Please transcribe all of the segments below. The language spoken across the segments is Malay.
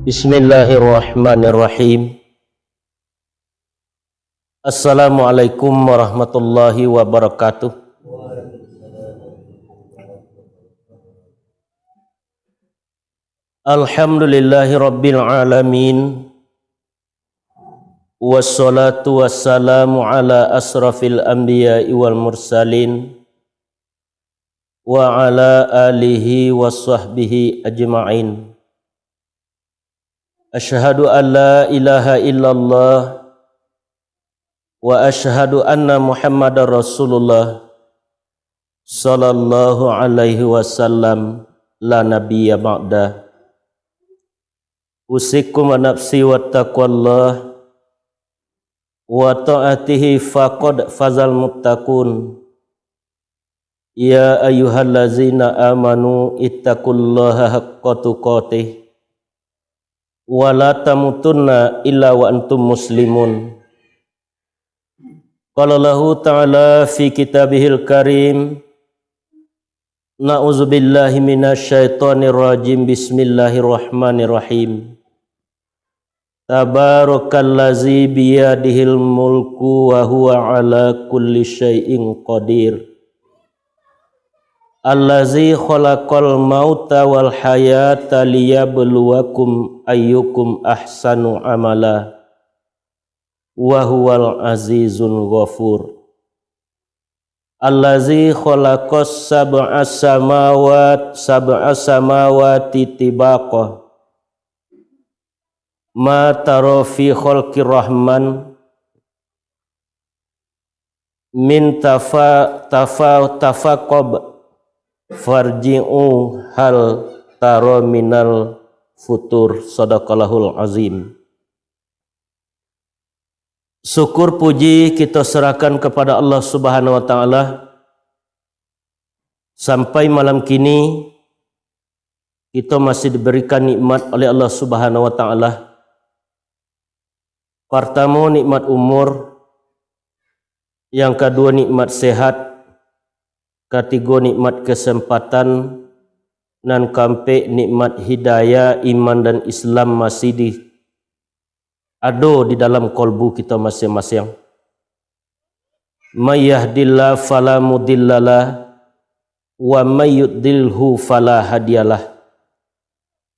Bismillahirrahmanirrahim. Assalamualaikum warahmatullahi wabarakatuh. Alhamdulillahi rabbil alamin. Wassalatu wassalamu ala asrafil anbiya'i wal mursalin wa ala alihi wa sahbihi ajma'in. Asyhadu an la ilaha illallah wa asyhadu anna Muhammadar Rasulullah sallallahu alaihi wasallam la nabiyya ba'da. Usikum wa nafsi wa taqwallah wa ta'atihi faqad fazal muttaqun. Ya ayyuhallazina amanu ittaqullaha haqqa tuqatih wa la tamutunna illa wa antum muslimun. Qala Allahu ta'ala fi kitabihil karim, na'udzubillahi minasyaitonir rajim, bismillahirrahmanirrahim. Tabarakallazi biyadihil mulku wa huwa ala kulli syai'in qadir. Allazi khalaqal mauta wal hayata liyabluwakum ayyukum ahsanu amala wa huwal azizul ghafur. Allazi khalaqas sab'a samawati tibaqa ma tara fi khalqir rahman min tafaqab farji'u hal taro minal futur. Sadaqallahul azim. Syukur puji kita serahkan kepada Allah Subhanahu wa taala. Sampai malam kini kita masih diberikan nikmat oleh Allah Subhanahu wa taala. Pertama, nikmat umur. Yang kedua, nikmat sehat. Ketiga, nikmat kesempatan. Dan keempat, nikmat hidayah, iman dan Islam masih ada di dalam kalbu kita masing-masing. May yahdillahu fala mudhillalah wa may yudlilhu fala hadiyalah.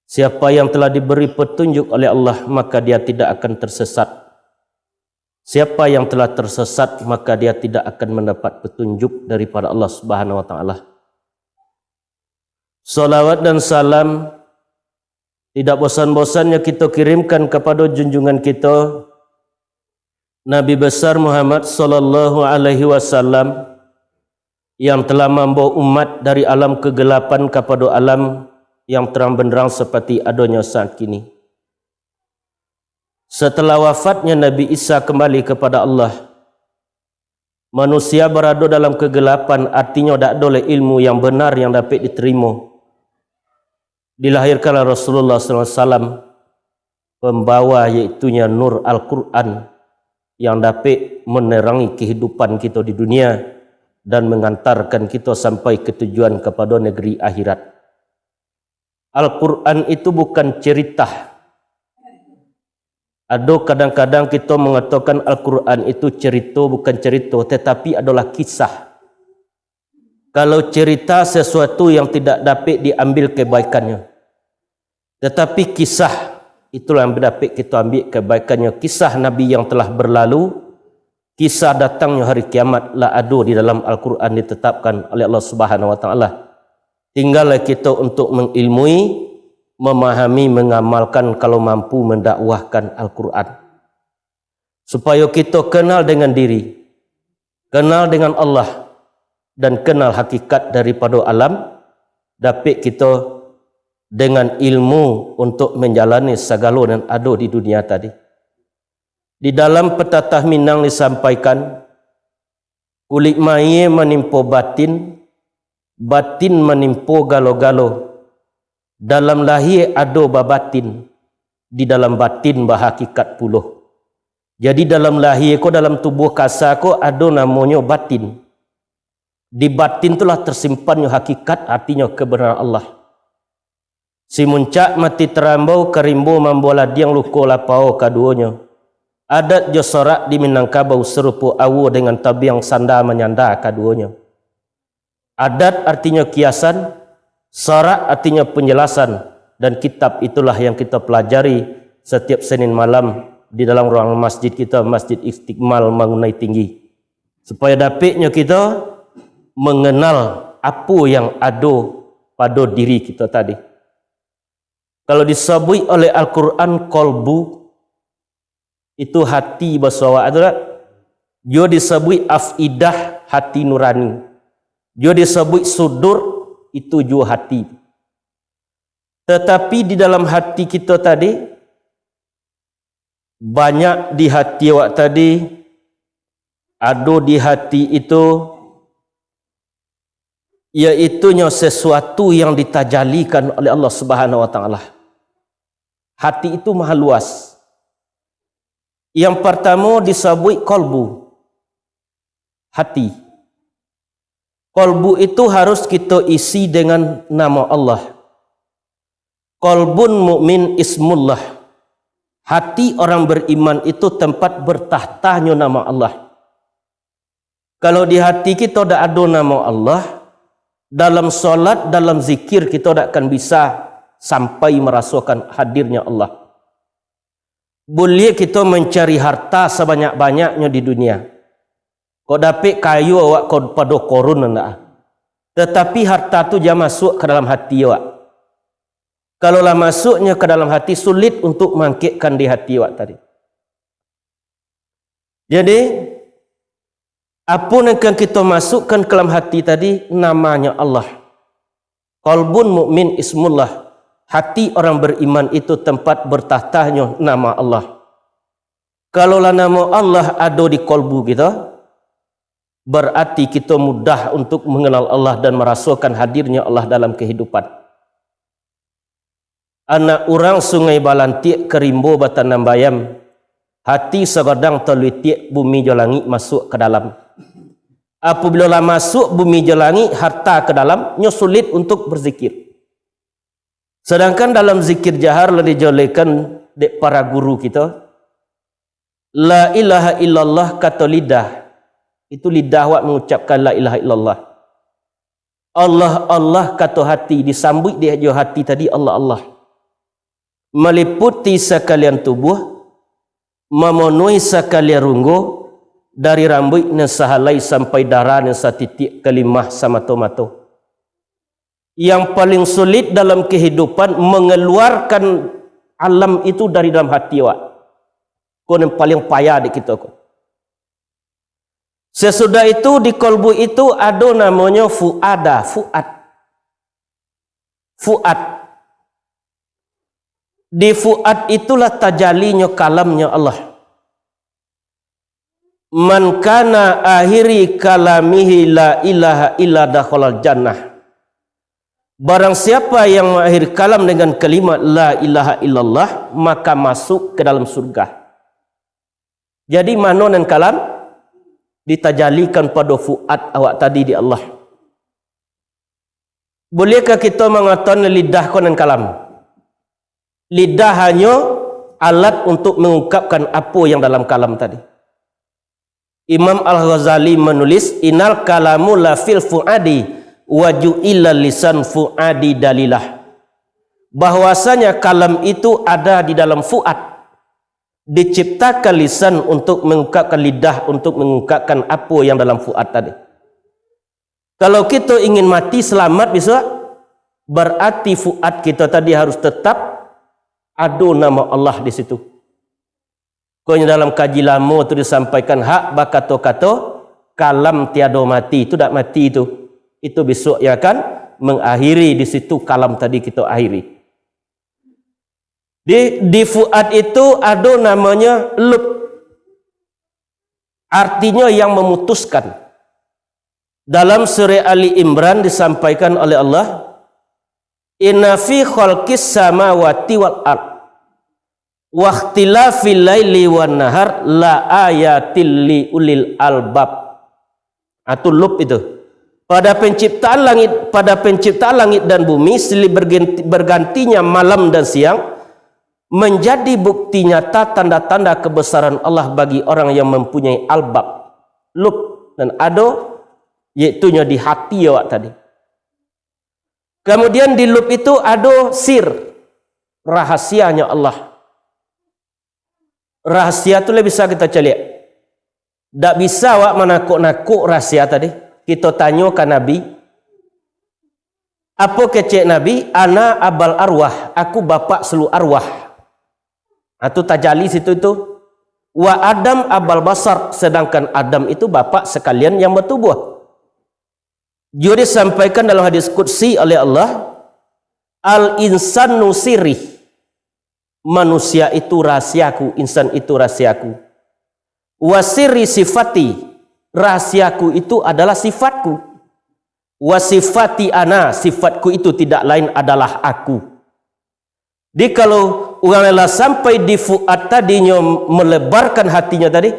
Siapa yang telah diberi petunjuk oleh Allah, maka dia tidak akan tersesat. Siapa yang telah tersesat, maka dia tidak akan mendapat petunjuk daripada Allah Subhanahu wa taala. Salawat dan salam tidak bosan-bosannya kita kirimkan kepada junjungan kita Nabi besar Muhammad sallallahu alaihi wasallam, yang telah membawa umat dari alam kegelapan kepada alam yang terang benderang seperti adanya saat kini. Setelah wafatnya Nabi Isa kembali kepada Allah, manusia berada dalam kegelapan, artinya tak ada ilmu yang benar yang dapat diterima. Dilahirkanlah Rasulullah SAW, pembawa iaitunya nur Al-Quran yang dapat menerangi kehidupan kita di dunia dan mengantarkan kita sampai ke tujuan kepada negeri akhirat. Al-Quran itu bukan cerita. Ada kadang-kadang kita mengatakan Al-Quran itu cerita, bukan cerita, tetapi adalah kisah. Kalau cerita sesuatu yang tidak dapat diambil kebaikannya, tetapi kisah itulah yang dapat kita ambil kebaikannya. Kisah Nabi yang telah berlalu, kisah datangnya hari kiamat lah ada di dalam Al-Quran, ditetapkan oleh Allah Subhanahu wa taala. Tinggallah kita untuk mengilmui, memahami, mengamalkan, kalau mampu mendakwahkan Al-Quran. Supaya kita kenal dengan diri, kenal dengan Allah, dan kenal hakikat daripada alam, dapat kita dengan ilmu untuk menjalani segala yang ada di dunia tadi. Di dalam pepatah Minang disampaikan, kulit maya menimpa batin, batin menimpa galo-galo. Dalam lahir ada batin, di dalam batin berhakikat puluh. Jadi dalam lahir ko, dalam tubuh kasar ko ada namanya batin. Di batin itulah tersimpannya hakikat, artinya kebenaran Allah. Si muncak mati terambau kerimbo membola diang luko lapau kaduanya. Adat jo sorak di Minangkabau serupu awu dengan tabiang sanda menyanda kaduanya. Adat artinya kiasan, sorak artinya penjelasan, dan kitab itulah yang kita pelajari setiap Senin malam di dalam ruang masjid kita, Masjid Istiqmal Mangunai Tinggi, supaya dapatnya kita mengenal apa yang ada pada diri kita tadi. Kalau disebut oleh Al-Quran kolbu, itu hati bahasa awak adalah dia disebut afidah, hati nurani. Dia disebut sudur, itu juga hati. Tetapi di dalam hati kita tadi, banyak di hati awak tadi, ada di hati itu, iaitunya sesuatu yang ditajalikan oleh Allah Subhanahu wa taala. Hati itu maha luas. Yang pertama disebut kolbu, hati. Kolbu itu harus kita isi dengan nama Allah. Kolbun mukmin ismullah. Hati orang beriman itu tempat bertahtanya nama Allah. Kalau di hati kita tidak ada nama Allah, dalam solat, dalam zikir kita tidak akan bisa sampai merasakan hadirnya Allah. Boleh kita mencari harta sebanyak-banyaknya di dunia. Kau dapat kayu awak kau pada korun enggak? Tetapi harta tu jangan masuk ke dalam hati awak. Kalaulah masuknya ke dalam hati, sulit untuk mengangkitkan di hati awak tadi. Jadi apa yang akan kita masukkan ke dalam hati tadi, namanya Allah. Qalbun mukmin ismullah. Hati orang beriman itu tempat bertahtanya nama Allah. Kalaulah nama Allah ada di kolbu kita, berarti kita mudah untuk mengenal Allah dan merasakan hadirnya Allah dalam kehidupan. Anak orang sungai Balantik kerimbo batanam bayam, hati segadang terlitik bumi jolangi masuk ke dalam. Apabila masuk bumi jolangi harta ke dalam, sulit untuk berzikir. Sedangkan dalam zikir jahar lah dijolekkan dek para guru kita, la ilaha illallah kata lidah. Itu lidah awak mengucapkan la ilaha illallah. Allah Allah kata hati, disambut dia jo hati tadi Allah Allah. Meliputi sekalian tubuh, memenuhi sekalian runggu, dari rambut dan sahalai sampai darah dan satitik kelimah sama tomato. Yang paling sulit dalam kehidupan mengeluarkan alam itu dari dalam hati awak. Kau yang paling payah di kita kau. Sesudah itu di kolbu itu ada namanya fuada, fuad. Di fuad itulah tajalinya kalamnya Allah. Man kana akhiri kalamihi la ilaha illa dakhalal jannah. Barang siapa yang mengakhiri kalam dengan kalimat la ilaha illallah, maka masuk ke dalam surga. Jadi mano dan kalam ditajalikan pada fuad awak tadi di Allah. Bolehkah kita mengatakan lidah dan kalam? Lidah hanya alat untuk mengungkapkan apa yang dalam kalam tadi. Imam Al-Ghazali menulis, innal kalamu la fil fuadi waju illa lisan fuadi dalilah. Bahwasanya kalam itu ada di dalam fuad. Diciptakan lisan untuk mengungkapkan, lidah untuk mengungkapkan apa yang dalam fuad tadi. Kalau kita ingin mati selamat bisa, berarti fuad kita tadi harus tetap ada nama Allah di situ. Konya dalam kaji lama itu disampaikan hak bakato-kato kalam tiada mati, itu tak mati itu. Itu besok ya akan mengakhiri di situ kalam tadi kita akhiri. Di fuad itu ada namanya lub. Artinya yang memutuskan. Dalam surah Ali Imran disampaikan oleh Allah, inna fi khalqis samawati wal ard wa ikhtilafil laili wan nahar la ayatil li ulil albab. Atau lub itu. pada penciptaan langit dan bumi silih bergantinya malam dan siang menjadi bukti nyata tanda-tanda kebesaran Allah bagi orang yang mempunyai albab, lub dan ado, iaitunya di hati awak tadi. Kemudian di lub itu ado sir, rahasianya Allah. Rahasia tu lebih bisa kita cari. Tak bisa awak menakuk-nakuk rahasia tadi. Kita tanyakan Nabi, apa kecek Nabi? Ana abal arwah, aku bapak seluruh arwah. Itu tajali situ itu. Wa Adam abal basar, sedangkan Adam itu bapak sekalian yang bertubuh. Jadi disampaikan dalam hadis qudsi oleh Allah, al insanu sirri, manusia itu rahasiaku, insan itu rahasiaku. Wa sirri sifati, rahasiaku itu adalah sifatku. Wasifati ana, sifatku itu tidak lain adalah aku. Jadi kalau orang lelah sampai di fuad tadinya melebarkan hatinya tadi,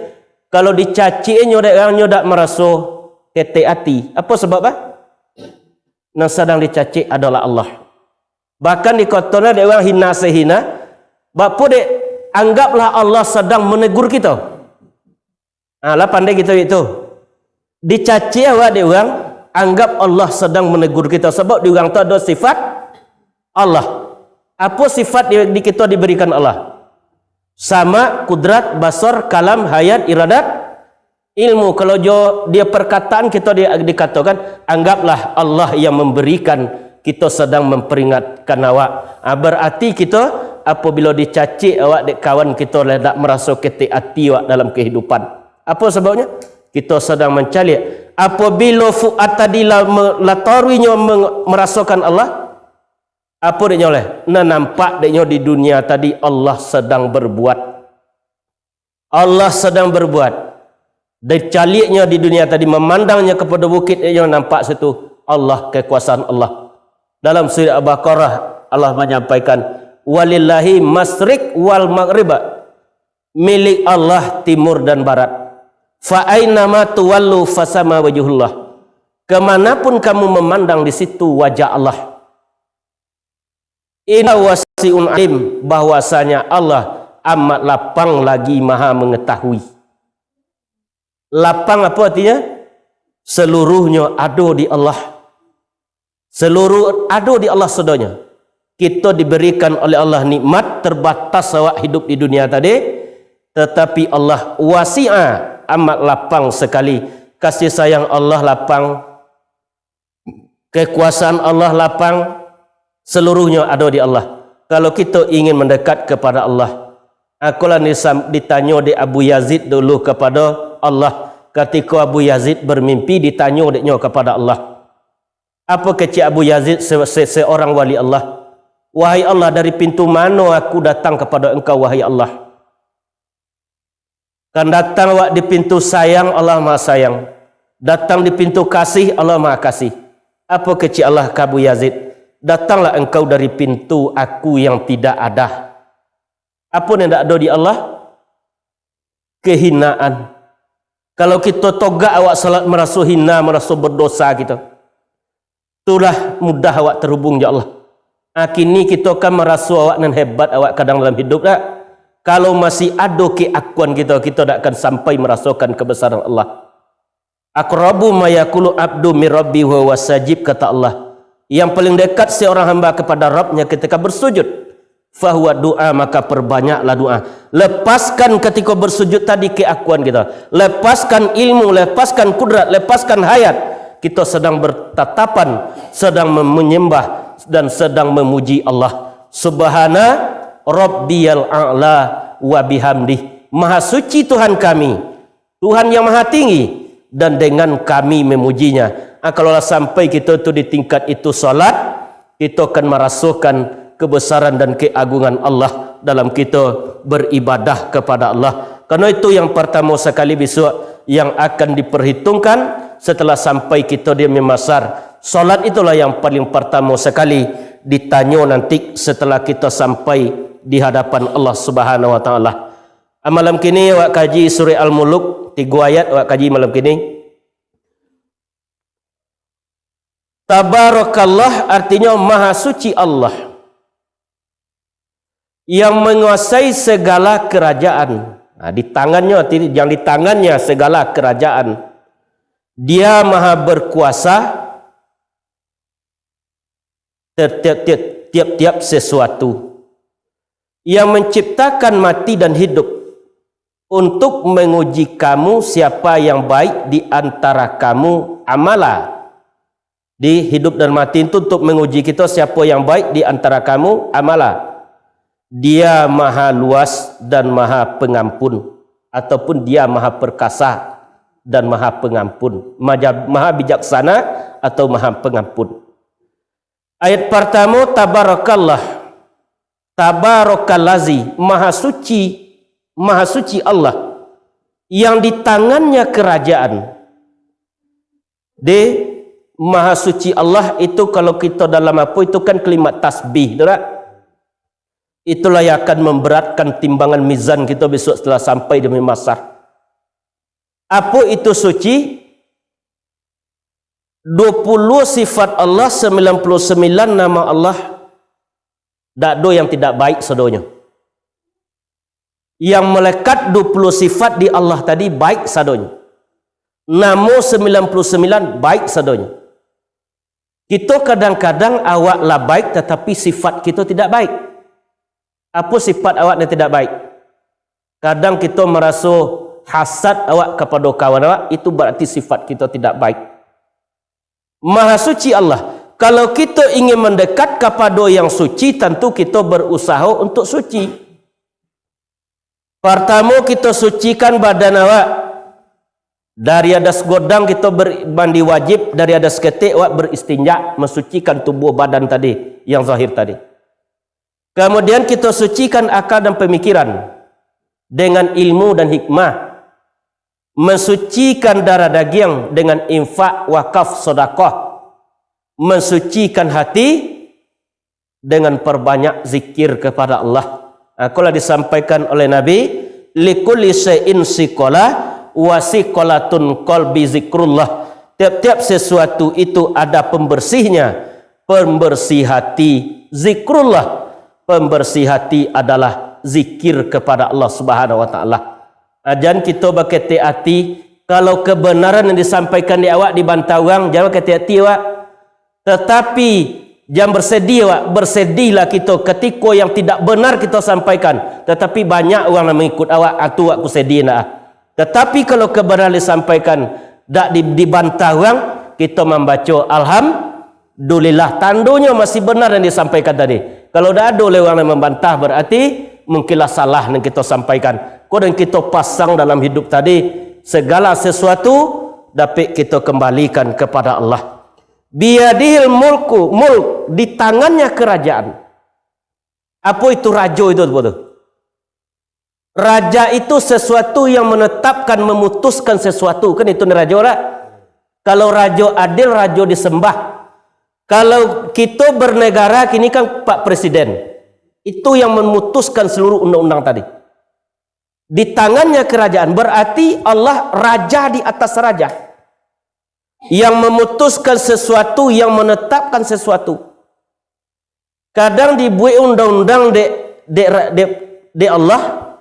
kalau dicacinya orangnya tak merasa hati hati. Apa sebab apa? Yang sedang dicaci adalah Allah. Bahkan di kotona dia orang hina sehina, bapa dek anggaplah Allah sedang menegur kita. Lah pandai kita itu. Dicaci awak dia orang, anggap Allah sedang menegur kita sebab dia orang tu ada sifat Allah. Apa sifat di kita diberikan Allah? Sama, kudrat, basar, kalam, hayat, iradat, ilmu. Kalau dia perkataan kita dikatakan, anggaplah Allah yang memberikan, kita sedang memperingatkan awak. Berarti kita apabila dicaci awak dek kawan kita tak merasa ketik hati awak dalam kehidupan. Apa sebabnya? Kita sedang mencari. Apabila fuad tadi latarwinya merasakan Allah, apa dia oleh? Nampak dia di dunia tadi Allah sedang berbuat. Allah sedang berbuat. Dicaliknya di dunia tadi, memandangnya kepada bukit, dia nampak situ Allah, kekuasaan Allah. Dalam surah Al-Baqarah Allah menyampaikan, walillahi masrik wal maghriba, milik Allah timur dan barat. Fa ainama tuwallu fasama wajhullah, kemanapun kamu memandang di situ wajah Allah. Inna wasi'un alim, bahwasanya Allah amat lapang lagi maha mengetahui. Lapang apa artinya? Seluruhnya ada di Allah. Seluruh ada di Allah sedonya. Kita diberikan oleh Allah nikmat, terbatas awak hidup di dunia tadi, tetapi Allah wasi'a, amat lapang sekali. Kasih sayang Allah lapang, kekuasaan Allah lapang, seluruhnya ada di Allah. Kalau kita ingin mendekat kepada Allah, akulah ditanya di Abu Yazid dulu kepada Allah. Ketika Abu Yazid bermimpi, ditanya dia kepada Allah. Apa kecil Abu Yazid seorang wali Allah? Wahai Allah, dari pintu mana aku datang kepada engkau wahai Allah? Kan datang awak di pintu sayang, Allah maha sayang. Datang di pintu kasih, Allah maha kasih. Apa kecil Allah ke Abu Yazid? Datanglah engkau dari pintu aku yang tidak ada. Apa yang tidak ada di Allah? Kehinaan. Kalau kita togak awak salat merasa hina, merasa berdosa kita, itulah mudah awak terhubung ya Allah. Kini kita akan merasa awak nan hebat awak kadang dalam hidup tak? Kalau masih ada keakuan kita tak akan sampai merasakan kebesaran Allah. Aqrabu ma yaqulu abdu min rabbi wa wasajib, kata Allah. Yang paling dekat seorang hamba kepada Rabbnya ketika bersujud, fahuwa doa, maka perbanyaklah doa. Lepaskan ketika bersujud tadi keakuan kita, lepaskan ilmu, lepaskan kudrat, lepaskan hayat. Kita sedang bertatapan, sedang menyembah dan sedang memuji Allah. Subhana Rabbiyal a'la wa bihamdih, maha suci Tuhan kami, Tuhan yang maha tinggi, dan dengan kami memujinya. Kalau sampai kita tu di tingkat itu salat, kita akan merasakan kebesaran dan keagungan Allah dalam kita beribadah kepada Allah. Karena itu yang pertama sekali besok yang akan diperhitungkan setelah sampai kita di Masar. Salat itulah yang paling pertama sekali ditanya nanti setelah kita sampai di hadapan Allah Subhanahu wa taala. Malam kini awak kaji surah Al-Muluk 3 ayat awak kaji malam kini. Tabarakallah artinya maha suci Allah yang menguasai segala kerajaan. Di tangannya, yang di tangannya segala kerajaan. Dia maha berkuasa tiap-tiap sesuatu, yang menciptakan mati dan hidup untuk menguji kamu siapa yang baik di antara kamu amala. Di hidup dan mati itu untuk menguji kita siapa yang baik di antara kamu amala. Dia maha luas dan maha pengampun, ataupun dia maha perkasa dan maha pengampun, maha bijaksana atau maha pengampun. Ayat pertama, tabarakallah, tabarakallazi, maha suci Allah yang di tangannya kerajaan. De maha suci Allah itu kalau kita dalam apa itu kan kalimat tasbih, tak? Itulah yang akan memberatkan timbangan mizan kita besok setelah sampai demi masar. Apa itu suci? 20 sifat Allah, 99 nama Allah. Tak ada yang tidak baik sadonya. Yang melekat 20 sifat di Allah tadi baik sadonya. Nama 99 baik sadonya. Kita kadang-kadang awaklah baik tetapi sifat kita tidak baik. Apa sifat awak yang tidak baik? Kadang kita merasa hasad awak kepada kawan awak, itu berarti sifat kita tidak baik. Maha suci Allah. Kalau kita ingin mendekat kepada yang suci, tentu kita berusaha untuk suci. Pertama, kita sucikan badan awak. Dari atas godang kita bermandi wajib, dari atas ketik awak beristinja, mensucikan tubuh badan tadi, yang zahir tadi. Kemudian kita sucikan akal dan pemikiran dengan ilmu dan hikmah. Mensucikan darah daging dengan infak, wakaf, sedekah. Mensucikan hati dengan perbanyak zikir kepada Allah. Kalau disampaikan oleh Nabi, likulli syai'in siqala wa siqalatun qalbi zikrullah. Tiap-tiap sesuatu itu ada pembersihnya. Pembersih hati zikrullah. Pembersih hati adalah zikir kepada Allah Subhanahu wa taala. Dan kita berkata hati, kalau kebenaran yang disampaikan di awak dibantah orang, jangan kata hati awak. Tetapi jangan bersedih awak, bersedihlah kita ketika yang tidak benar kita sampaikan. Tetapi banyak orang yang mengikut awak, itu aku sedih nak. Tetapi kalau kebenaran disampaikan tak dibantah orang, kita membaca alhamdulillah, tandanya masih benar yang disampaikan tadi. Kalau dah ada orang yang membantah, berarti mungkinlah salah yang kita sampaikan. Kemudian kita pasang dalam hidup tadi, segala sesuatu dapat kita kembalikan kepada Allah. Biyadil mulku, mulk, di tangannya kerajaan. Apa itu raja itu? Raja itu sesuatu yang menetapkan, memutuskan sesuatu. Kan itu raja orang. Kalau raja adil, raja disembah. Kalau kita bernegara, kini kan Pak Presiden. Itu yang memutuskan seluruh undang-undang tadi. Di tangannya kerajaan. Berarti Allah raja di atas raja. Yang memutuskan sesuatu, yang menetapkan sesuatu. Kadang dibuat undang-undang de Allah.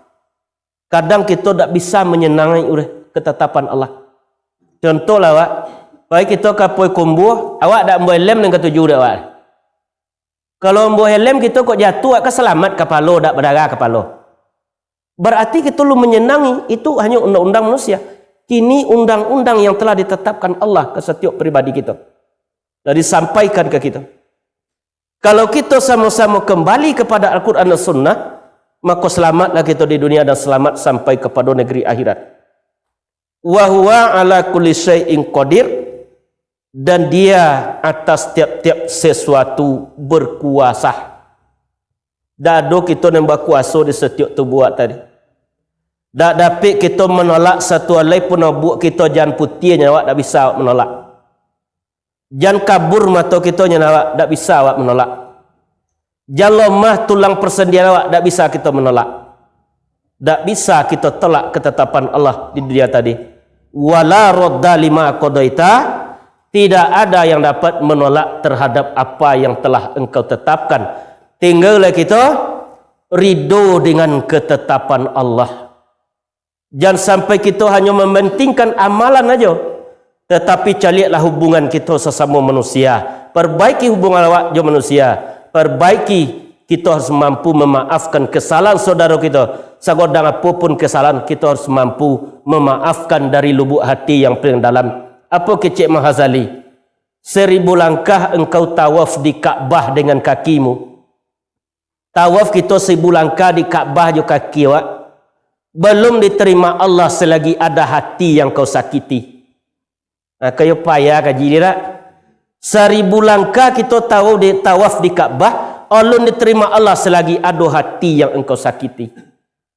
Kadang kita tak bisa menyenangi oleh ketetapan Allah. Contohlah, Wak. Baik kita kapoi kumbu, awak tak membuat lem dengan ketujuh dah awak. Kalau membuat lem kita kok jatuh, awak selamat kepala, tak berdarah kepala. Berarti kita lu menyenangi, itu hanya undang-undang manusia. Kini undang-undang yang telah ditetapkan Allah ke setiap pribadi kita. Dan disampaikan ke kita. Kalau kita sama-sama kembali kepada Al-Quran dan Sunnah, maka selamatlah kita di dunia dan selamat sampai kepada negeri akhirat. Wa huwa ala kulli syai'in qadir. Dan dia atas tiap-tiap sesuatu berkuasa. Tak ada kita yang berkuasa di setiap tubuh tadi. Tak dapat kita menolak satu alai pun buat kita jangan putihnya awak tak bisa awak menolak. Jangan kabur mata kita awak tak bisa awak menolak. Jangan lemah tulang persendian awak tak bisa kita menolak. Tak bisa kita tolak ketetapan Allah di dunia tadi. Wala radda lima qadaita. Tidak ada yang dapat menolak terhadap apa yang telah engkau tetapkan. Tinggallah kita ridho dengan ketetapan Allah. Jangan sampai kita hanya mementingkan amalan aja, tetapi carilah hubungan kita sesama manusia. Perbaiki hubungan awak dengan manusia. Perbaiki, kita harus mampu memaafkan kesalahan saudara kita. Segodang apapun kesalahan, kita harus mampu memaafkan dari lubuk hati yang paling dalam. Apa kecik Mahazali? 1000 langkah engkau tawaf di Kaabah dengan kakimu. Tawaf kita 1000 langkah di Kaabah jo kaki awak. Belum diterima Allah selagi ada hati yang kau sakiti. Kaya payah kaji dia tak? 1000 langkah kita tawaf di Kaabah, belum diterima Allah selagi ada hati yang engkau sakiti.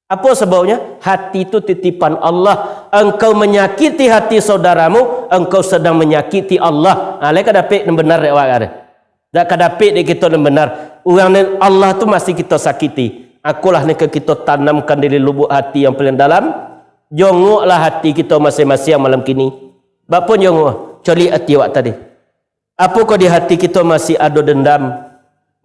Apa sebabnya? Hati itu titipan Allah. Engkau menyakiti hati saudaramu, engkau sedang menyakiti Allah. Leka dapat yang benar dek wak ada. Tak dapat dek kita yang benar. Orang Allah tu masih kita sakiti. Akulah ni kita tanamkan dari lubuk hati yang paling dalam. Jongoklah hati kita masing-masing malam kini. Bapa jongok, cari hati wak tadi. Apa kau di hati kita masih ada dendam,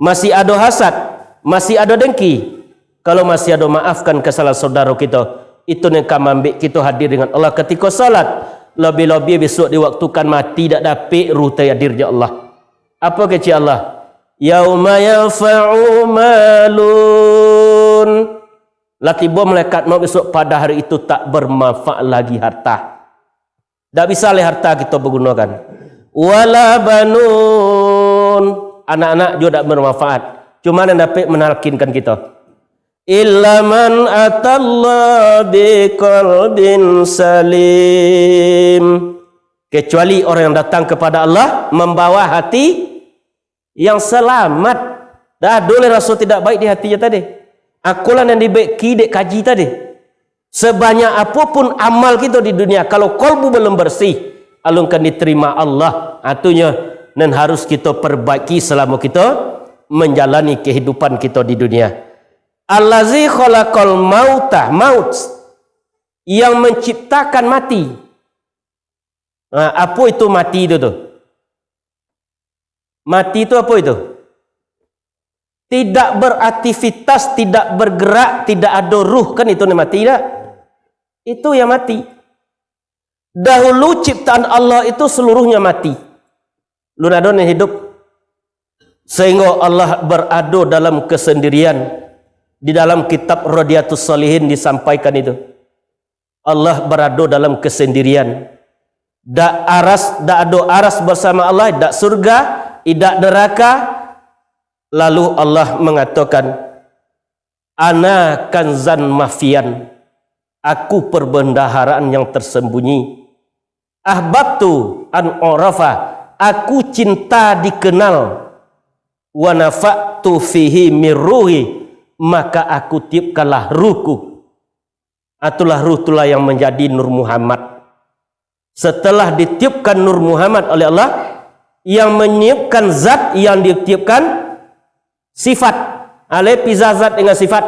masih ada hasad, masih ada dengki? Kalau masih ada maafkan kesalahan saudara kita, itu yang akan ambil kita hadir dengan Allah ketika salat. Lebih-lebih besok diwaktukan mati tak dapat ruh hadir je Allah. Apa kecil Allah? Yauma yafa'u malun. Lah tiba malaikat maut besok pada hari itu tak bermanfaat lagi harta. Tak bisa lagi harta kita bergunakan. Wala banun. Anak-anak juga tak bermanfaat. Cuma yang dapat menalkinkan kita. Illa man atallah biqalbin salim. Kecuali orang yang datang kepada Allah membawa hati yang selamat. Dah boleh rasa tidak baik di hatinya tadi. Akulah yang dibeki dek kaji tadi. Sebanyak apapun amal kita di dunia, kalau kalbu belum bersih, alungkan diterima Allah. Artinya dan harus kita perbaiki selama kita menjalani kehidupan kita di dunia. Allazi khalaqal maut, yang menciptakan mati. Apa itu mati itu tu? Mati itu apa itu? Tidak beraktivitas, tidak bergerak, tidak ada ruh, kan itu mati tak? Itu yang mati. Dahulu ciptaan Allah itu seluruhnya mati. Lu ada yang hidup. Sehingga Allah berada dalam kesendirian. Di dalam kitab Radiatus Salihin disampaikan itu. Allah berada dalam kesendirian. Tak ada aras bersama Allah, tak surga, tidak neraka. Lalu Allah mengatakan, Ana kanzan mafian. Aku perbendaharaan yang tersembunyi. Ahbabtu an orafa. Aku cinta dikenal. Wa nafa'tu fihi mirruhi. Maka aku tiupkanlah ruhku. Itulah ruh itulah yang menjadi Nur Muhammad. Setelah ditiupkan Nur Muhammad oleh Allah, yang meniupkan zat, yang ditiupkan sifat. Pisah zat dengan sifat.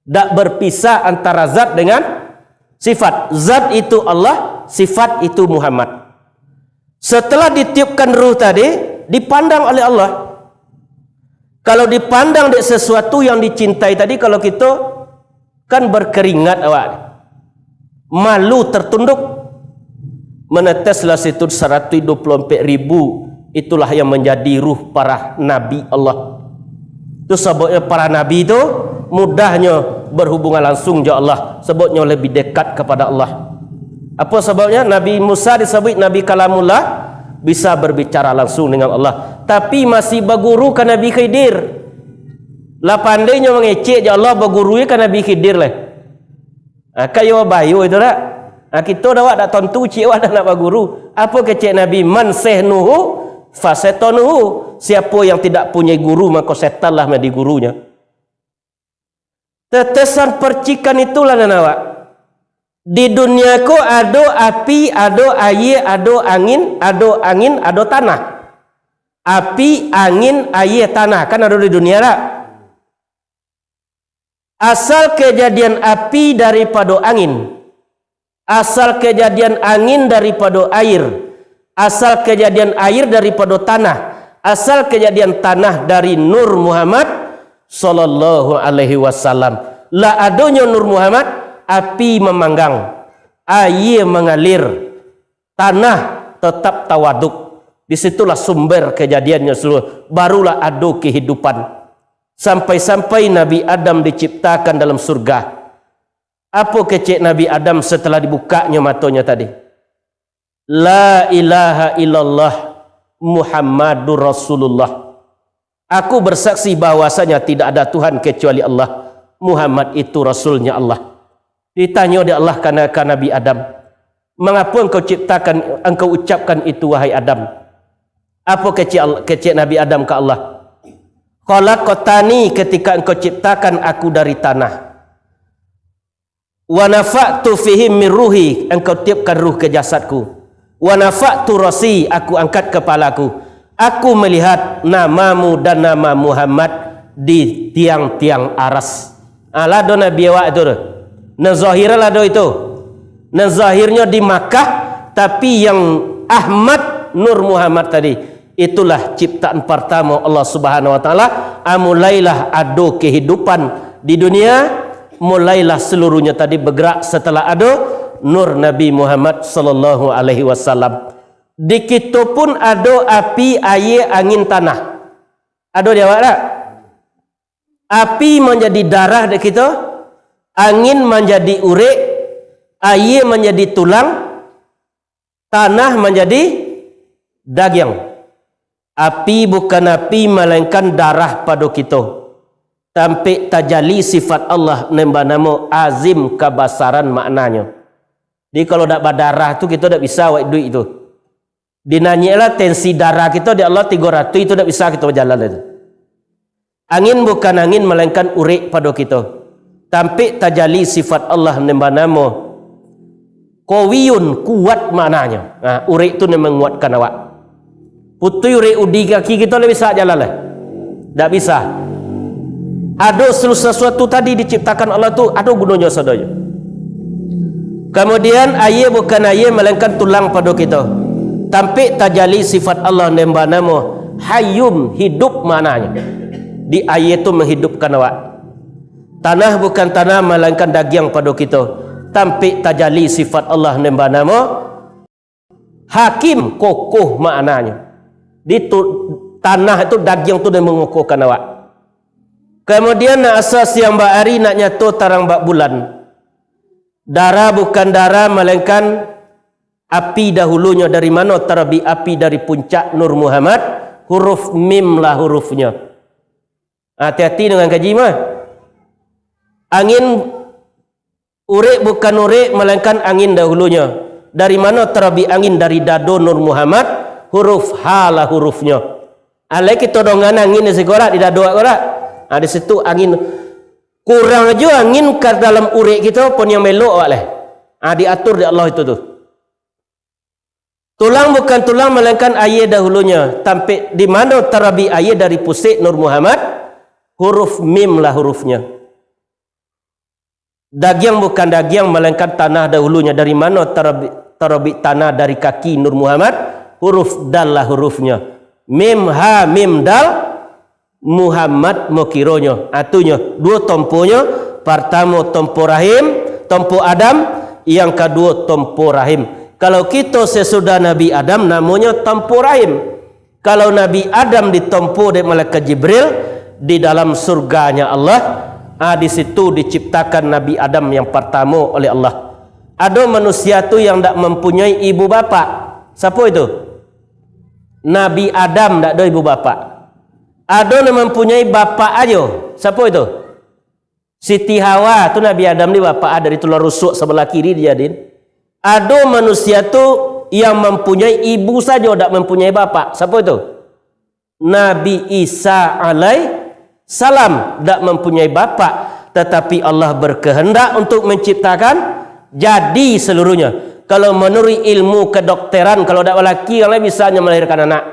Tak berpisah antara zat dengan sifat. Zat itu Allah, sifat itu Muhammad. Setelah ditiupkan ruh tadi, dipandang oleh Allah. Kalau dipandang dari sesuatu yang dicintai tadi, kalau kita kan berkeringat awak, malu tertunduk, meneteslah situ 124.000, itulah yang menjadi ruh para nabi Allah. Itu sebabnya para nabi itu mudahnya berhubungan langsung dengan Allah, sebabnya lebih dekat kepada Allah. Apa sebabnya? Nabi Musa disebut Nabi Kalamullah, bisa berbicara langsung dengan Allah, tapi masih berguru kan Nabi Khidir. Lah pandainya mengecek je Allah, berguru kan Nabi Khidir lah. Kayu bayu itu tak? Kita dah tak tentu cik awak dah nak berguru. Apa kecek Nabi? Man sehnuhu fasetanuhu. Siapa yang tidak punya guru maka setanlah menjadi gurunya. Tetesan percikan itulah dan awak. Di dunia ko ada api, ada air, ada angin, ada tanah. Api, angin, air, tanah. Kan ada di dunia tak? Asal kejadian api daripada angin. Asal kejadian angin daripada air. asal kejadian air daripada tanah, asal kejadian tanah dari Nur Muhammad sallallahu alaihi wasallam. La adanya Nur Muhammad, api memanggang, air mengalir, tanah tetap tawaduk. Disitulah sumber kejadiannya seluruh. Barulah ada kehidupan. Sampai-sampai Nabi Adam diciptakan dalam surga. Apa kecek Nabi Adam setelah dibukanya matanya tadi? La ilaha illallah Muhammadur Rasulullah. Aku bersaksi bahwasanya tidak ada Tuhan kecuali Allah. Muhammad itu Rasulnya Allah. Ditanya oleh Allah karena Nabi Adam, mengapa engkau ucapkan itu wahai Adam? Apa kecek Nabi Adam ke Allah? Khalaqtani, ketika engkau ciptakan aku dari tanah. Wa nafa'tu fihi min ruhi, engkau tiupkan ruh ke jasadku. Wa nafa'tu rasi, aku angkat kepalaku. Aku melihat namamu dan nama Muhammad di tiang-tiang aras. Lado Nabi awak itu. Nazahirah lado itu. Nazahirnya di Makkah, tapi yang Ahmad Nur Muhammad tadi, itulah ciptaan pertama Allah Subhanahu wa taala. Mulailah ada kehidupan di dunia, mulailah seluruhnya tadi bergerak setelah ada Nur Nabi Muhammad sallallahu alaihi wasallam. Di kita pun ada api, air, angin, tanah. Ada dia awak tak? Api menjadi darah di kita, angin menjadi urik, air menjadi tulang, tanah menjadi daging. Api bukan api melainkan darah pada kita. Sampai tajali sifat Allah nama azim kebesaran maknanya. Jadi kalau tak berdarah tu kita tak bisa buat duit itu. Dinanyalah tensi darah kita di Allah 300 itu tak bisa kita berjalan itu. Angin bukan angin melainkan urik pada kita. Sampai tajali sifat Allah nama Qawiyun, kuat maknanya. Urik tu menguatkan awak. Putui urik udi kaki kita tak bisa jalan lah. Tak bisa. Ada sesuatu tadi diciptakan Allah tu ada gunanya saudara. Kemudian air bukan air melainkan tulang pada kita. Sampai tajali sifat Allah nama Hayyum, hidup maknanya. Di air tu menghidupkan awak. Tanah bukan tanah melainkan daging pada kita. Sampai tajali sifat Allah nama Hakim, kokoh maknanya. Di tanah itu daging tu dia mengukuhkan awak. Kemudian nak asas yang bak hari nak nyatu tarang bak bulan. Darah bukan darah melainkan api dahulunya. Dari mana terbi api? Dari puncak Nur Muhammad. Huruf mim lah hurufnya. Hati-hati dengan kaji mah. Angin urik bukan urik melainkan angin dahulunya. Dari mana terbi angin? Dari dado Nur Muhammad. Huruf ha lah hurufnya. Alai kita dongan angin di sekolah di dado korak. Di situ angin kurang aja angin ke dalam urik kita pun yang melok oleh. Diatur di Allah itu tu. Tulang bukan tulang melainkan air dahulunya. Sampai di mana terabi air dari pusat Nur Muhammad? Huruf mim lah hurufnya. Daging bukan daging melainkan tanah dahulunya. Dari mana terabi tanah? Dari kaki Nur Muhammad. Huruf dal lah hurufnya. Mim ha mim dal Muhammad mokironya. Atunya dua tomponya. Pertama tompo rahim, tompo Adam. Yang kedua tompo rahim. Kalau kita sesudah Nabi Adam namanya tompo rahim. Kalau Nabi Adam ditompo oleh malaikat Jibril di dalam surganya Allah, di situ diciptakan Nabi Adam yang pertama oleh Allah. Ada manusia tu yang tak mempunyai ibu bapa. Siapa itu? Nabi Adam tak ada ibu bapa. Ada yang mempunyai bapa aja. Siapa itu? Siti Hawa tu Nabi Adam ni bapa dari tulang rusuk sebelah kiri dia din. Ada manusia tu yang mempunyai ibu saja tak mempunyai bapa. Siapa itu? Nabi Isa alaihissalam tak mempunyai bapa, tetapi Allah berkehendak untuk menciptakan jadi seluruhnya. Kalau menurut ilmu kedokteran, kalau tak lelaki yang lain bisa melahirkan anak.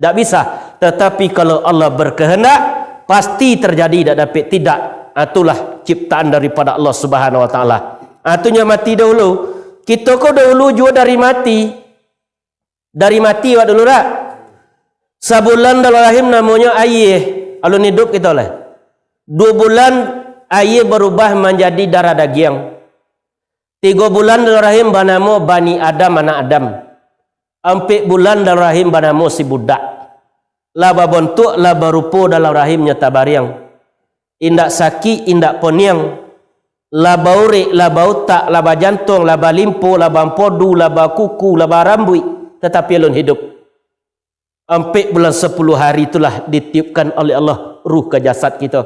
Tak bisa. Tetapi kalau Allah berkehendak, pasti terjadi. Tak dapat tidak. Itulah ciptaan daripada Allah Subhanahu Wa Taala. Itunya mati dahulu. Kita kau dahulu juga dari mati. Dari mati wak dulu dah. Sebulan dalam rahim namanya ayah. Alun hidup kita lah. 2 bulan ayah berubah menjadi darah daging. 3 bulan dalam rahim bernama Bani Adam, anak Adam. 4 bulan dalam rahim bernama si budak. Laba bentuk, laba rupa dalam rahimnya tabariang. Indak sakit, indak poniang. Laba urik, laba otak, laba jantung, laba limpo, laba empodu, laba kuku, laba rambut. Tetapi alun hidup. 4 bulan 10 hari itulah ditiupkan oleh Allah ruh ke jasad kita.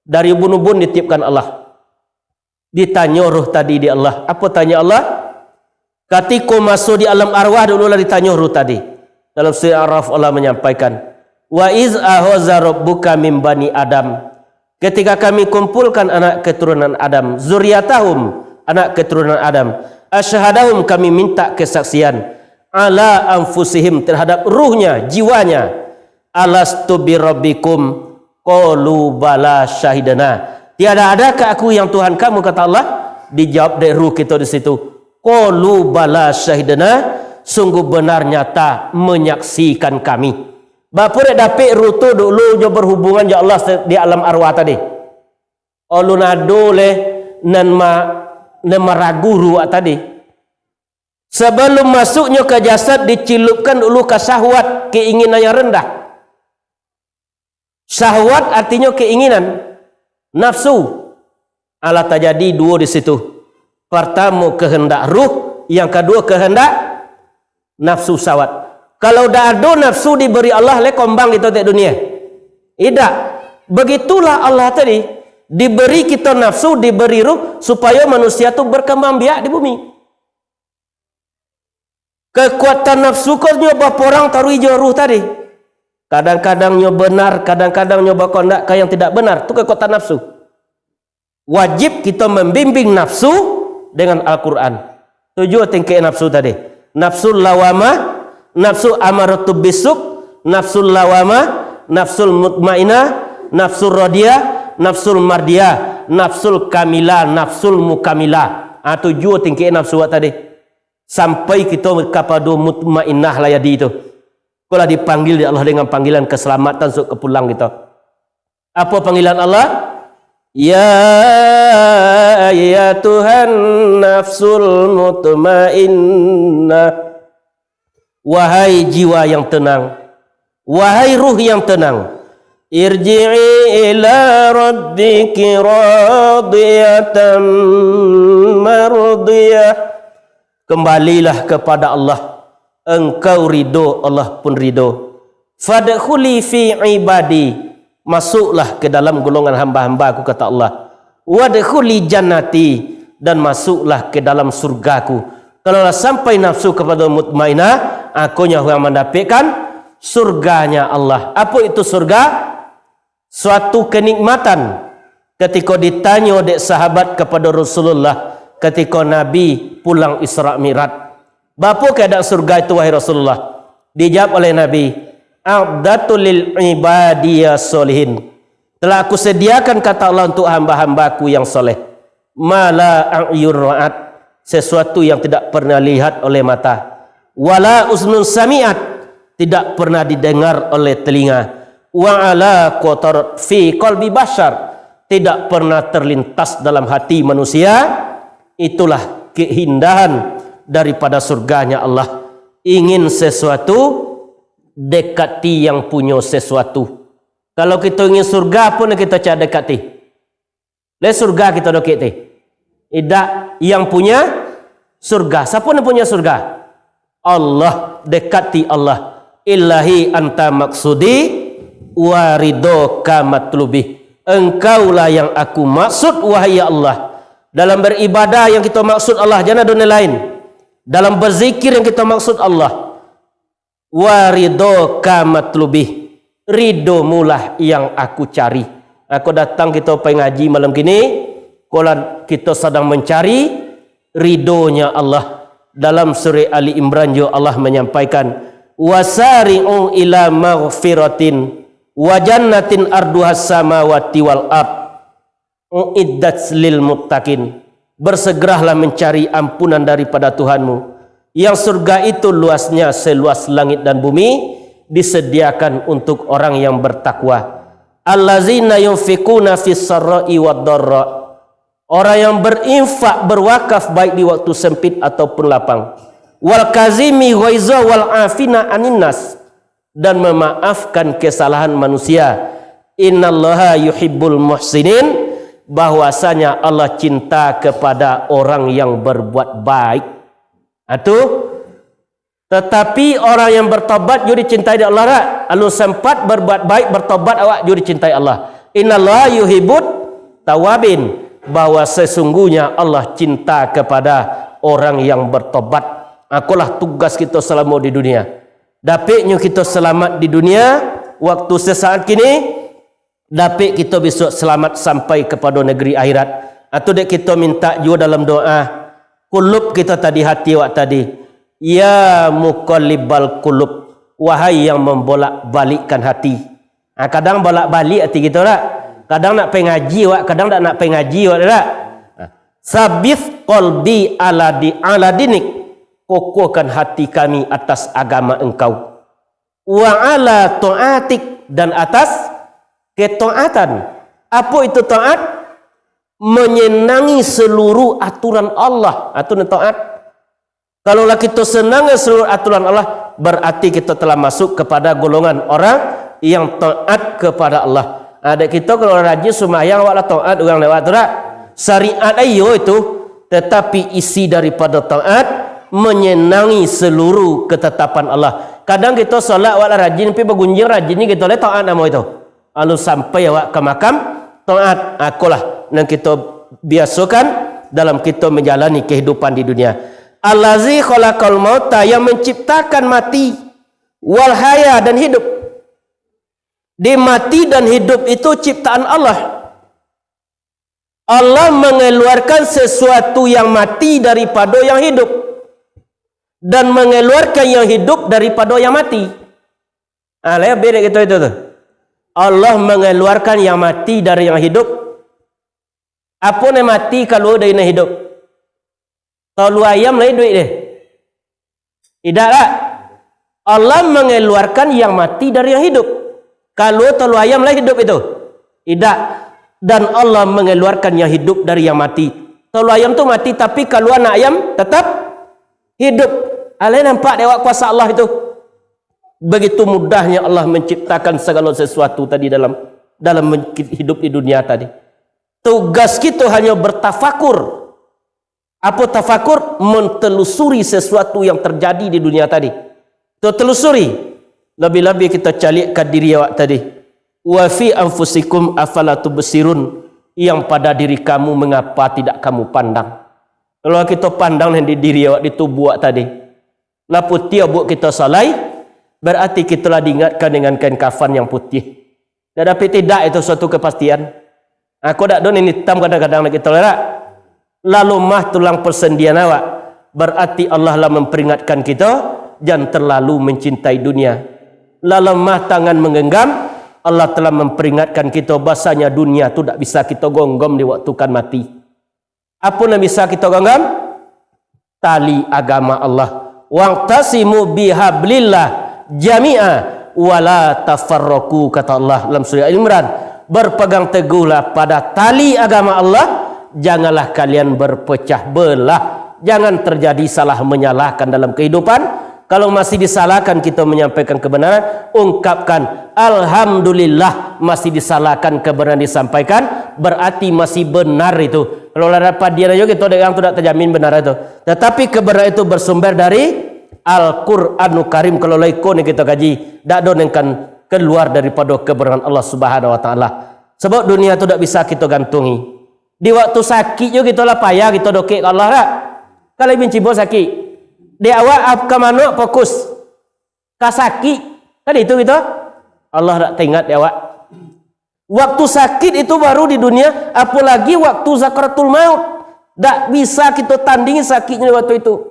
Dari ubun-ubun ditiupkan Allah. Ditanya ruh tadi di Allah. Apa tanya Allah? Ketika masuk di alam arwah dululah ditanya ruh tadi. Dalam surah Al-Araf Allah menyampaikan, wa iz ahaza rabbuka min bani Adam. Ketika kami kumpulkan anak keturunan Adam, zuriatahum, anak keturunan Adam, asyhadahum, kami minta kesaksian ala anfusihim, terhadap ruhnya, jiwanya. Alastu birabbikum qalu bala syahidana. Tiada adakah aku yang Tuhan kamu, kata Allah. Dijawab dari ruh kita di situ, qalu bala syahidana, sungguh benar nyata menyaksikan kami. Bapa dak dapat ruh tu dulu jo berhubungan ya Allah di alam arwah tadi. Alun ado le nan meragu ruh tadi. Sebelum masuknya ke jasad dicilupkan dulu ke syahwat, keinginan yang rendah. Syahwat artinya keinginan, nafsu. Allah terjadi 2 di situ. Pertama kehendak ruh, yang kedua kehendak nafsu syahwat. Kalau dah ada nafsu diberi Allah le kombang kita di dunia. Tidak. Begitulah Allah tadi diberi kita nafsu, diberi ruh supaya manusia tu berkembang biak di bumi. Kekuatan nafsu kau nyoba orang taruh hijau ruh tadi. Kadang-kadang nyoba benar, kadang-kadang nyoba kondak yang tidak benar. Itu kekuatan nafsu. Wajib kita membimbing nafsu dengan Al-Quran. 7 tingkah nafsu tadi. Nafsul lawamah, nafsu amaratu bisuk, nafsul lawamah, nafsul mutmainah, nafsul radiyah, nafsul mardiyah, nafsul kamilah, nafsul mukamilah. 7 tingkah nafsu tadi. Sampai kita kepada mutmainnah lah jadi itu. Kalau dipanggil Allah dengan panggilan keselamatan untuk kepulang kita. Apa panggilan Allah? Ya Tuhan nafsul mutmainnah. Wahai jiwa yang tenang, wahai ruh yang tenang, irji'i ila rabbiki radiyatan mardiyah. Kembalilah kepada Allah, engkau ridho, Allah pun ridho. Fadkhuli fi ibadi, masuklah ke dalam golongan hamba-hambaku, kata Allah. Wadkhuli jannati, dan masuklah ke dalam surgaku. Kalau sampai nafsu kepada mutmainah, aku yang mendapatkan surganya Allah. Apa itu surga? Suatu kenikmatan. Ketika ditanya dek sahabat kepada Rasulullah ketika Nabi pulang Isra Mi'raj, bapa keadaan surga itu wahai Rasulullah? Dijawab oleh Nabi, a'datu lil ibadiyas solihin, telah aku sediakan, kata Allah, untuk hamba-hambaku yang soleh, mala a'yur ra'at, sesuatu yang tidak pernah lihat oleh mata, wala uznun sami'at, tidak pernah didengar oleh telinga, wa ala qatar fi qalbi bashar, tidak pernah terlintas dalam hati manusia. Itulah keindahan daripada surganya Allah. Ingin sesuatu, dekati yang punya sesuatu. Kalau kita ingin surga pun kita cari dekati. Le surga kita dekati. Tidak yang punya surga. Siapa yang punya surga? Allah, dekati Allah. Ilahi anta maksudi waridoka matlubi. Engkaulah yang aku maksud wahai Allah. Dalam beribadah yang kita maksud Allah, jangan dunia lain. Dalam berzikir yang kita maksud Allah. Waridoka matlubi, ridho mulah yang aku cari. Aku datang kita pengaji malam kini, kalau kita sedang mencari ridhonya Allah. Dalam surah Ali Imran juga Allah menyampaikan, wasari'u ila maghfiratin wa jannatin arduhas samawati wal ard uiddat lil muttaqin. Bersegeralah mencari ampunan daripada Tuhanmu, Yang surga itu luasnya seluas langit dan bumi, disediakan untuk orang yang bertakwa. Allazina yunfikuna fis sarra'i wad dharra. Orang yang berinfak, berwakaf baik di waktu sempit ataupun lapang. Wal kazimi ghaiza wal afina anin nas, dan memaafkan kesalahan manusia. Innallaha yuhibbul muhsinin, bahwasanya Allah cinta kepada orang yang berbuat baik. Tetapi orang yang bertobat juga dicintai Allah tak? Lalu sempat berbuat baik, bertobat awak juga dicintai Allah. Innallaha yuhibbut tawabin, bahwa sesungguhnya Allah cinta kepada orang yang bertobat. Akulah tugas kita selama di dunia. Dapatnya kita selamat di dunia waktu sesaat kini, dapat kita besok selamat sampai kepada negeri akhirat. Atau dek kita minta juga dalam doa, kulub kita tadi, hati awak tadi, ya muqallibal kulub, wahai yang membolak-balikkan hati. Kadang bolak-balik hati kita tak? Kadang nak pengaji awak, kadang tak nak pengaji awak tak? Sabith qalbi ala dinik, kokohkan hati kami atas agama engkau. Wa ala ta'atik, dan atas ketaatan. Apa itu taat? Menyenangi seluruh aturan Allah. Aturan taat. Kalau kita senang seluruh aturan Allah, berarti kita telah masuk kepada golongan orang yang taat kepada Allah. Ada kita kalau rajin sembahyang awak taat orang lewat tu tak? Syariat ayo itu, tetapi isi daripada taat menyenangi seluruh ketetapan Allah. Kadang kita solat awak rajin, tapi bergunjing rajin ni kita boleh taat nama itu. Lalu sampai awak ke makam, taat. Akulah yang kita biasakan dalam kita menjalani kehidupan di dunia. Allazi khalaqal mauta, yang menciptakan mati, wal haya, dan hidup. Di mati dan hidup itu ciptaan Allah. Allah mengeluarkan sesuatu yang mati daripada yang hidup, dan mengeluarkan yang hidup daripada yang mati. Lihat beda kita itu tu. Allah mengeluarkan yang mati dari yang hidup. Apa yang mati kalau dari yang hidup? Kalau ayam lagi duit dia. Tidak tak? Allah mengeluarkan yang mati dari yang hidup. Kalau telur ayam lagi hidup itu? Tidak. Dan Allah mengeluarkan yang hidup dari yang mati. Telur ayam tu mati, tapi kalau anak ayam tetap hidup. Kalian nampak dewa kuasa Allah itu? Begitu mudahnya Allah menciptakan segala sesuatu tadi dalam hidup di dunia tadi. Tugas kita hanya bertafakur. Apa tafakur? Mentelusuri sesuatu yang terjadi di dunia tadi. Kita telusuri. Lebih-lebih kita calikkan diri awak tadi. Wa fi anfusikum afala tubsirun, yang pada diri kamu mengapa tidak kamu pandang. Kalau kita pandang di diri awak, di tubuh awak tadi, lah putih buat kita salai, berarti kita lah diingatkan dengan kain kafan yang putih. Tetapi tidak itu suatu kepastian. Aku tak don ini hitam kadang-kadang kita lerak. Lalu mah tulang persendian awak, berarti Allah lah memperingatkan kita jangan terlalu mencintai dunia. Lalu mah tangan menggenggam, Allah telah memperingatkan kita bahasanya dunia tu tak bisa kita gonggam di waktu kan mati. Apa yang bisa kita genggam? Tali agama Allah. Waqtasimu bihablillah jami'a wala tafarraqu, kata Allah dalam surah Al-Imran. Berpegang teguhlah pada tali agama Allah, janganlah kalian berpecah belah. Jangan terjadi salah menyalahkan dalam kehidupan. Kalau masih disalahkan, kita menyampaikan kebenaran, ungkapkan alhamdulillah. Masih disalahkan, kebenaran disampaikan, berarti masih benar itu. Kalau dapat dia aja kita yang tidak terjamin benar itu. Tetapi kebenaran itu bersumber dari Al-Qur'anul Karim. Kalau laikon yang kita kaji, tak donengkan keluar daripada kebenaran Allah Subhanahu wa taala. Sebab dunia itu tidak bisa kita gantungi. Di waktu sakit juga kita lah payah kita dokek Allah tak? Kalau benci bos sakit, di awal ke mana fokus? Ke sakit. Kan itu gitu. Allah tak teringat di awal. Waktu sakit itu baru di dunia, apalagi waktu zakaratul maut. Tak bisa kita tandingi sakitnya waktu itu.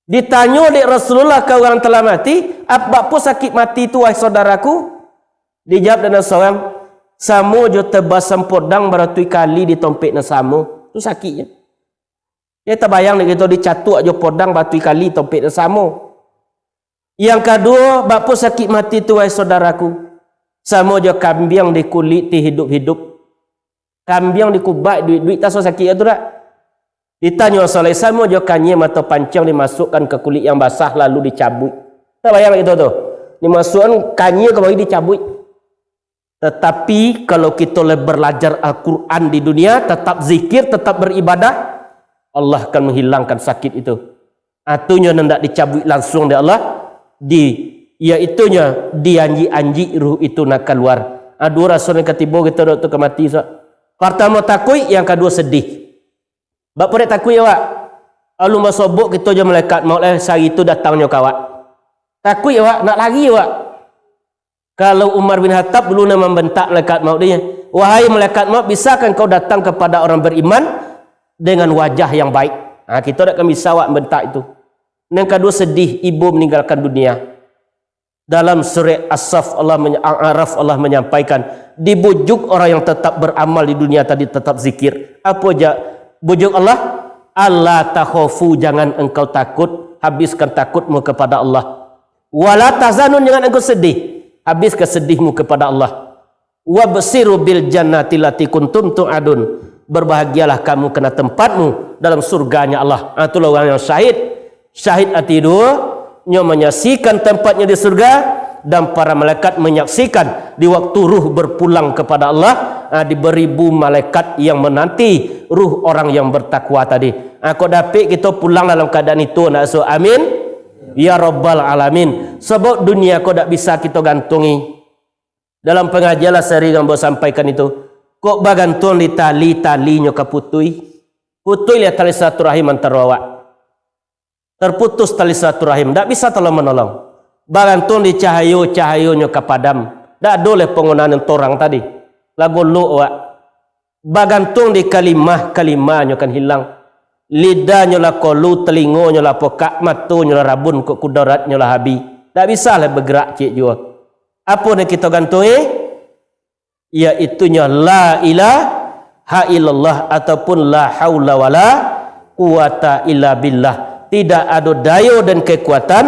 Ditanya oleh Rasulullah, kau orang telah mati, apa sakit mati itu wahai saudaraku? Dijawab dengan seorang, samo jo tebas sempodang beratui kali ditompek na samo. Itu sakitnya. Ya terbayang kita dicatuk aja podang batu kali topik sama. Yang kedua, bapa sakit mati tu wahai saudaraku. Sama je kambing di kulit ti hidup-hidup. Kambing dikubat duit-duit tak so sakit tu tak? Ditanya soleh sama je kanye mata pancang dimasukkan ke kulit yang basah lalu dicabut. Terbayang itu tu. Dimasukkan kanye ke bawah dicabut. Tetapi kalau kita belajar Al-Quran di dunia, tetap zikir, tetap beribadah, Allah akan menghilangkan sakit itu. Atunya hendak dicabut langsung oleh Allah, iaitunya dianji-anji ruh itu nak keluar. Dua rasa yang ketiba kita dok tu kemati. Pertama takut, yang kedua sedih. Bapa dia takut ya wak. Alu masobok kita je malaikat maut sehari itu datangnya kawak. Takut ya wak, nak lari ya wak. Kalau Umar bin Khattab dulu nama membentak malaikat maut dia, wahai malaikat maut, bisakah kau datang kepada orang beriman dengan wajah yang baik? Kita tak akan bisa wak membentak itu. Yang kedua sedih, ibu meninggalkan dunia. Dalam surah As-Saff Al-A'raf Allah menyampaikan, dibujuk orang yang tetap beramal di dunia tadi, tetap zikir. Apa aja bujuk Allah? Allah takhafu, jangan engkau takut, habiskan takutmu kepada Allah. Wala tahzanun, jangan engkau sedih, habis kesedihmu kepada Allah. Wabsiru bil jannati lati kuntum tu'adun, berbahagialah kamu kena tempatmu dalam surganya Allah. Itulah orang yang syahid. Syahid hati dua, nya menyaksikan tempatnya di surga, dan para malaikat menyaksikan di waktu ruh berpulang kepada Allah. Di beribu malaikat yang menanti ruh orang yang bertakwa tadi. Kau dapat kita pulang dalam keadaan itu, nak so amin ya rabbal alamin. Sebab dunia kau tak bisa kita gantungi. Dalam pengajian seri yang saya sampaikan itu, kau bagantung di tali-talinya ke putui lihat tali silaturahim antara awak. Terputus tali silaturahim, tak bisa tolong menolong. Bagantung di cahayo-cahayonya ke padam. Tak boleh penggunaan yang torang tadi. Lagu lu awak. Bagantung di kalimah-kalimahnya kan hilang. Lidahnya lah kolu, telingonya lah pokak, matunya lah rabun, kok kudaratnya lah habi. Tak bisa lah bergerak cik jua. Apa yang kita gantungi? Iaitunya la ilaha illallah, ataupun la haula wala quwata illa billah. Tidak ada daya dan kekuatan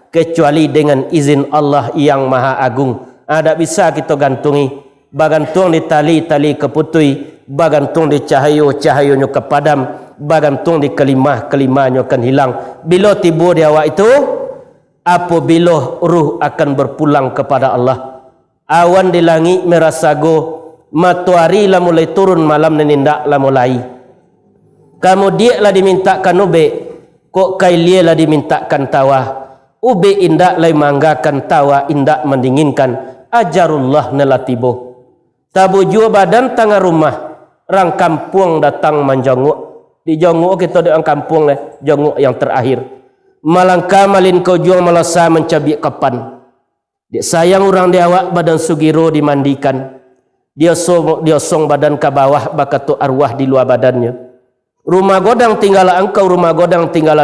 kecuali dengan izin Allah yang maha agung. Tak bisa kita gantungi. Bagantung di tali-tali ke putui, bagantung di cahayo-cahayonya ke padam, bagantung di kelimah-kelimahnya akan hilang. Bila tiba di awak itu, apabila ruh akan berpulang kepada Allah. Awan di langit merasago, matahari lah mulai turun, malam nenindak lah mulai. Kamu dia lah dimintakan ube, kok kailia lah dimintakan tawa. Ube indak lah manggakan tawa, indak mendinginkan. Ajarullah nelatibo. Tabu jua badan tangga rumah, orang kampung datang menjenguk. Di jenguk kita di orang kampung lah, jenguk yang terakhir. Malangka malin kau jual melasa mencabik kapan. Dia sayang orang dia awak badan sugiro dimandikan. Dia song badan ke bawah bakatu arwah di luar badannya. Rumah godang tinggal engkau, rumah godang tinggal.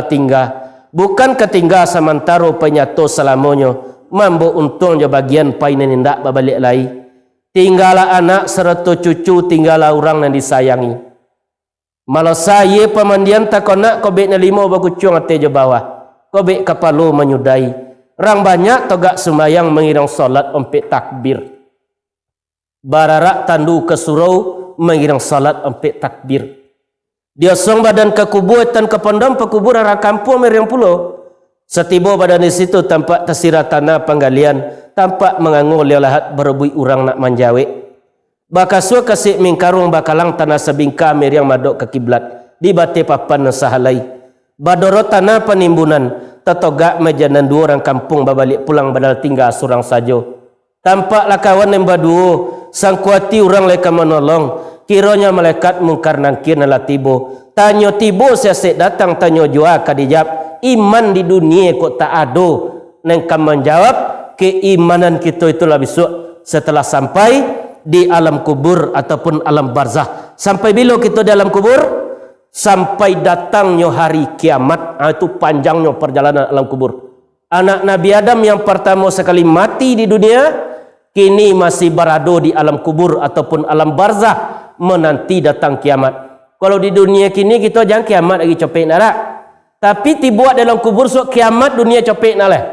Bukan ketinggal samantaro penyato selamanya. Mambo untungnya bagian painen indak babalik lai. Tinggallah anak serta cucu, tinggallah orang yang disayangi. Malah saya pemandian tak nak kobek na lima bakucung ate je bawah. Kobek kapalo menyudai. Orang banyak togak sembayang mengirang salat ompek takbir. Bararak tandu ke surau mengirang salat ompek takbir. Dia song badan ke kubur tan ke pondam pekubur arah kampung meriang pulau. Setiba badan di situ tampak tersirat tanah penggalian. Tampak mengangur lihat berebui orang nak menjawe. Bakasua kasih mingkarung bakalang tanah sebingka meriang madok ke kiblat. Di bate papan sahalai. Badoro tanah penimbunan. Tetogak mejanan dua orang kampung babalik pulang badal tinggal surang sajo. Tampaklah kawan yang baduo. Sangkuati orang leka menolong. Kiranya malaikat mungkar nangkir nala tibo. Tanyo tibo siasik datang tanyo jua kadijab. Iman di dunia kok tak ado. Nengkam menjawab. Keimanan kita itulah besok setelah sampai di alam kubur ataupun alam barzah. Sampai bila kita di alam kubur? Sampai datangnya hari kiamat. Itu panjangnya perjalanan alam kubur. Anak Nabi Adam yang pertama sekali mati di dunia, kini masih berada di alam kubur ataupun alam barzah menanti datang kiamat. Kalau di dunia kini kita jangan kiamat lagi copek nak. Tapi dibuat dalam kubur so kiamat dunia copek nak lah.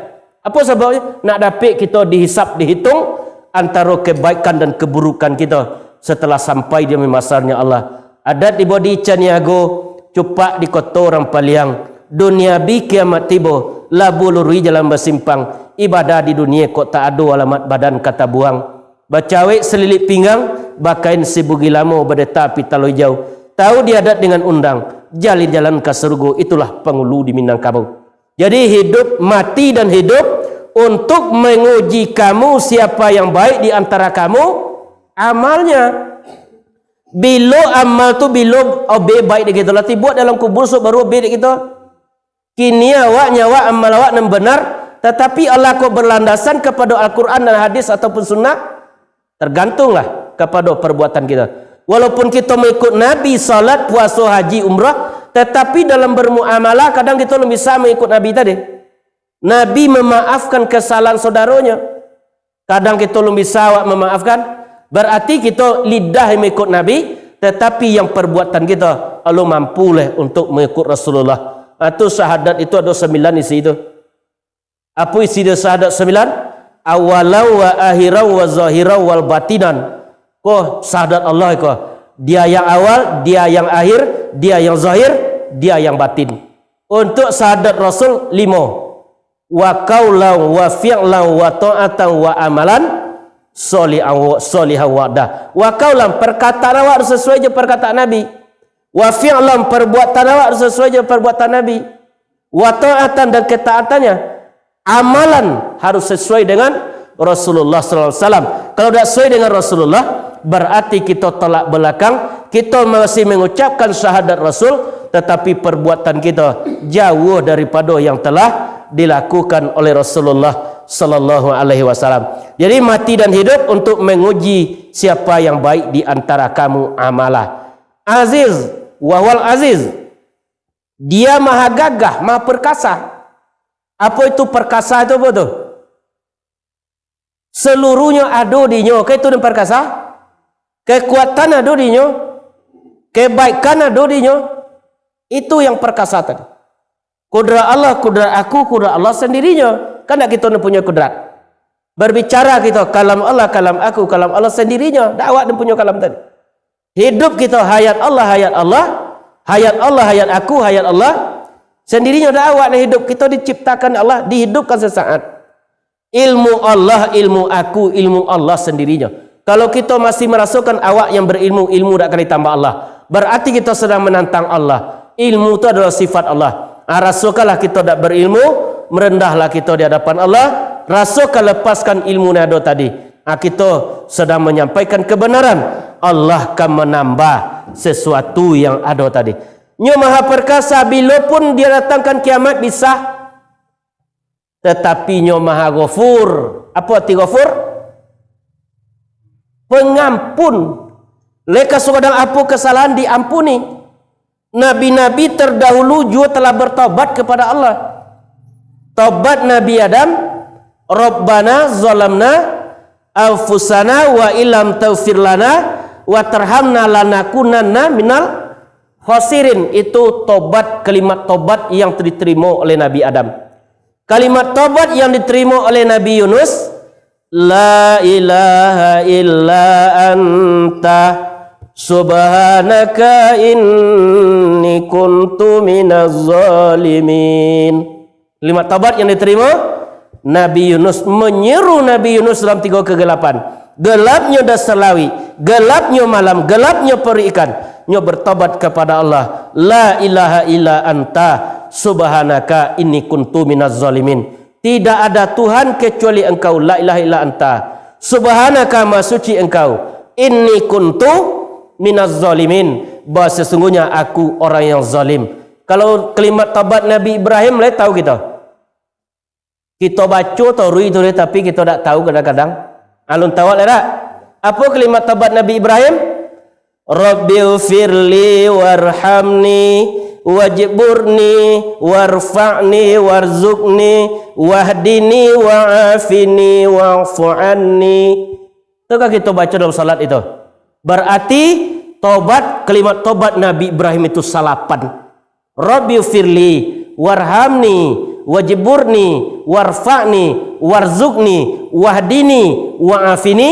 Apa sebabnya? Nak dapat kita dihisap, dihitung antara kebaikan dan keburukan kita setelah sampai di masarnya Allah. Adat di bodi caniago cupak di kota orang paliang. Dunia bi kiamat tiba labu luri jalan bersimpang. Ibadah di dunia kok tak ada alamat badan kata buang. Bacawek selilit pinggang, bakain sibugi lamo berdeta pitalo jauh. Tahu diadat dengan undang, jalan-jalan ke surga, itulah penghulu di Minangkabau. Jadi hidup, mati dan hidup untuk menguji kamu siapa yang baik di antara kamu amalnya. Bila amal tu bila obe baik dia kita lah buat dalam kubur so baru obe dia kita. Kini awak nyawa amal awak yang benar, tetapi Allah kau berlandasan kepada Al-Quran dan hadis ataupun sunnah, tergantunglah kepada perbuatan kita. Walaupun kita mengikut Nabi, salat, puasa, haji, umrah, tetapi dalam bermuamalah kadang kita belum bisa mengikut Nabi tadi. Nabi memaafkan kesalahan saudaranya, kadang kita belum bisa awak memaafkan. Berarti kita lidah mengikut Nabi, tetapi yang perbuatan kita Allah mampu leh untuk mengikut Rasulullah. Itu syahadat itu ada 9 isi itu. Apa isi dia syahadat 9? Awalau wa akhirau wa zahirau wal batinan. Kau syahadat Allah kau. Dia yang awal, dia yang akhir, dia yang zahir, dia yang batin. Untuk syahadat Rasul 5. Wa qaulan wa fi'lan wa ta'atan wa amalan solihan wa'dah. Wa qaulan perkataan awak harus sesuai je perkataan Nabi. Wa fi'lan perbuatan awak harus sesuai je perbuatan Nabi. Wa ta'atan dan ketaatannya, amalan harus sesuai dengan Rasulullah sallallahu alaihi wasallam. Kalau tidak sesuai dengan Rasulullah, berarti kita tolak belakang, kita masih mengucapkan syahadat Rasul, tetapi perbuatan kita jauh daripada yang telah dilakukan oleh Rasulullah sallallahu alaihi wasallam. Jadi mati dan hidup untuk menguji siapa yang baik di antara kamu amalah. Aziz wahwal aziz. Dia maha gagah, maha perkasa. Apa itu perkasa itu apa tu? Seluruhnya ada dinya. Ke itu perkasa? Kekuatan ada dinya. Kebaikan ada dinya. Itu yang perkasa tadi. Kudrat Allah, kudrat aku, kudrat Allah sendirinya. Kan tak kita punya kudrat. Berbicara kita kalam Allah, kalam aku, kalam Allah sendirinya. Dakwah dan punya kalam tadi. Hidup kita hayat Allah, hayat Allah. Hayat Allah, hayat aku, hayat Allah. Sendirinya dakwah dan hidup kita diciptakan Allah, dihidupkan sesaat. Ilmu Allah, ilmu aku, ilmu Allah sendirinya. Kalau kita masih merasakan awak yang berilmu, ilmu tak akan ditambah Allah. Berarti kita sedang menantang Allah. Ilmu itu adalah sifat Allah. Rasakanlah kita tak berilmu, merendahlah kita di hadapan Allah. Rasakan lepaskan ilmu nado tadi. Kita sedang menyampaikan kebenaran. Allah akan menambah sesuatu yang ada tadi. Nya maha perkasa, bila pun dia datangkan kiamat bisa. Tetapi nya maha ghafur. Apa arti ghafur? Pengampun. Leka sekadang apa kesalahan diampuni. Nabi-nabi terdahulu juga telah bertobat kepada Allah. Tobat Nabi Adam, Rabbana zalamna anfusana wa illam taghfir lana wa tarhamna lanakunanna minal khasirin. Itu tobat, kalimat tobat yang diterima oleh Nabi Adam. Kalimat tobat yang diterima oleh Nabi Yunus, la ilaha illa anta subhanaka inni kuntu minaz zalimin. Kalimat tobat yang diterima Nabi Yunus, menyeru Nabi Yunus dalam 3 kegelapan. Gelapnya dasalawi, gelapnya malam, gelapnya peri ikan. Nyo bertobat kepada Allah. La ilaha illa anta subhanaka inni kuntu minaz zalimin. Tidak ada Tuhan kecuali engkau. La ilaha illa anta subhanaka, maha suci engkau. Inni kuntu minaz zalimin, bahwa sesungguhnya aku orang yang zalim. Kalau kalimat tobat Nabi Ibrahim lah tahu kita baca atau rui tu, tapi kita tak tahu kadang-kadang. Alun tahu tak? Apa kalimat tobat Nabi Ibrahim? Rabbighfirli warhamni wajburni warfa'ni warzuqni wahdini wa'afini wa'fu anni. Itu kan kita baca dalam salat itu. Berarti Tobat, kalimat tobat Nabi Ibrahim itu salapan. Rabbi firli warhamni wajburni warfa'ni warzuqni wahdini wa'afini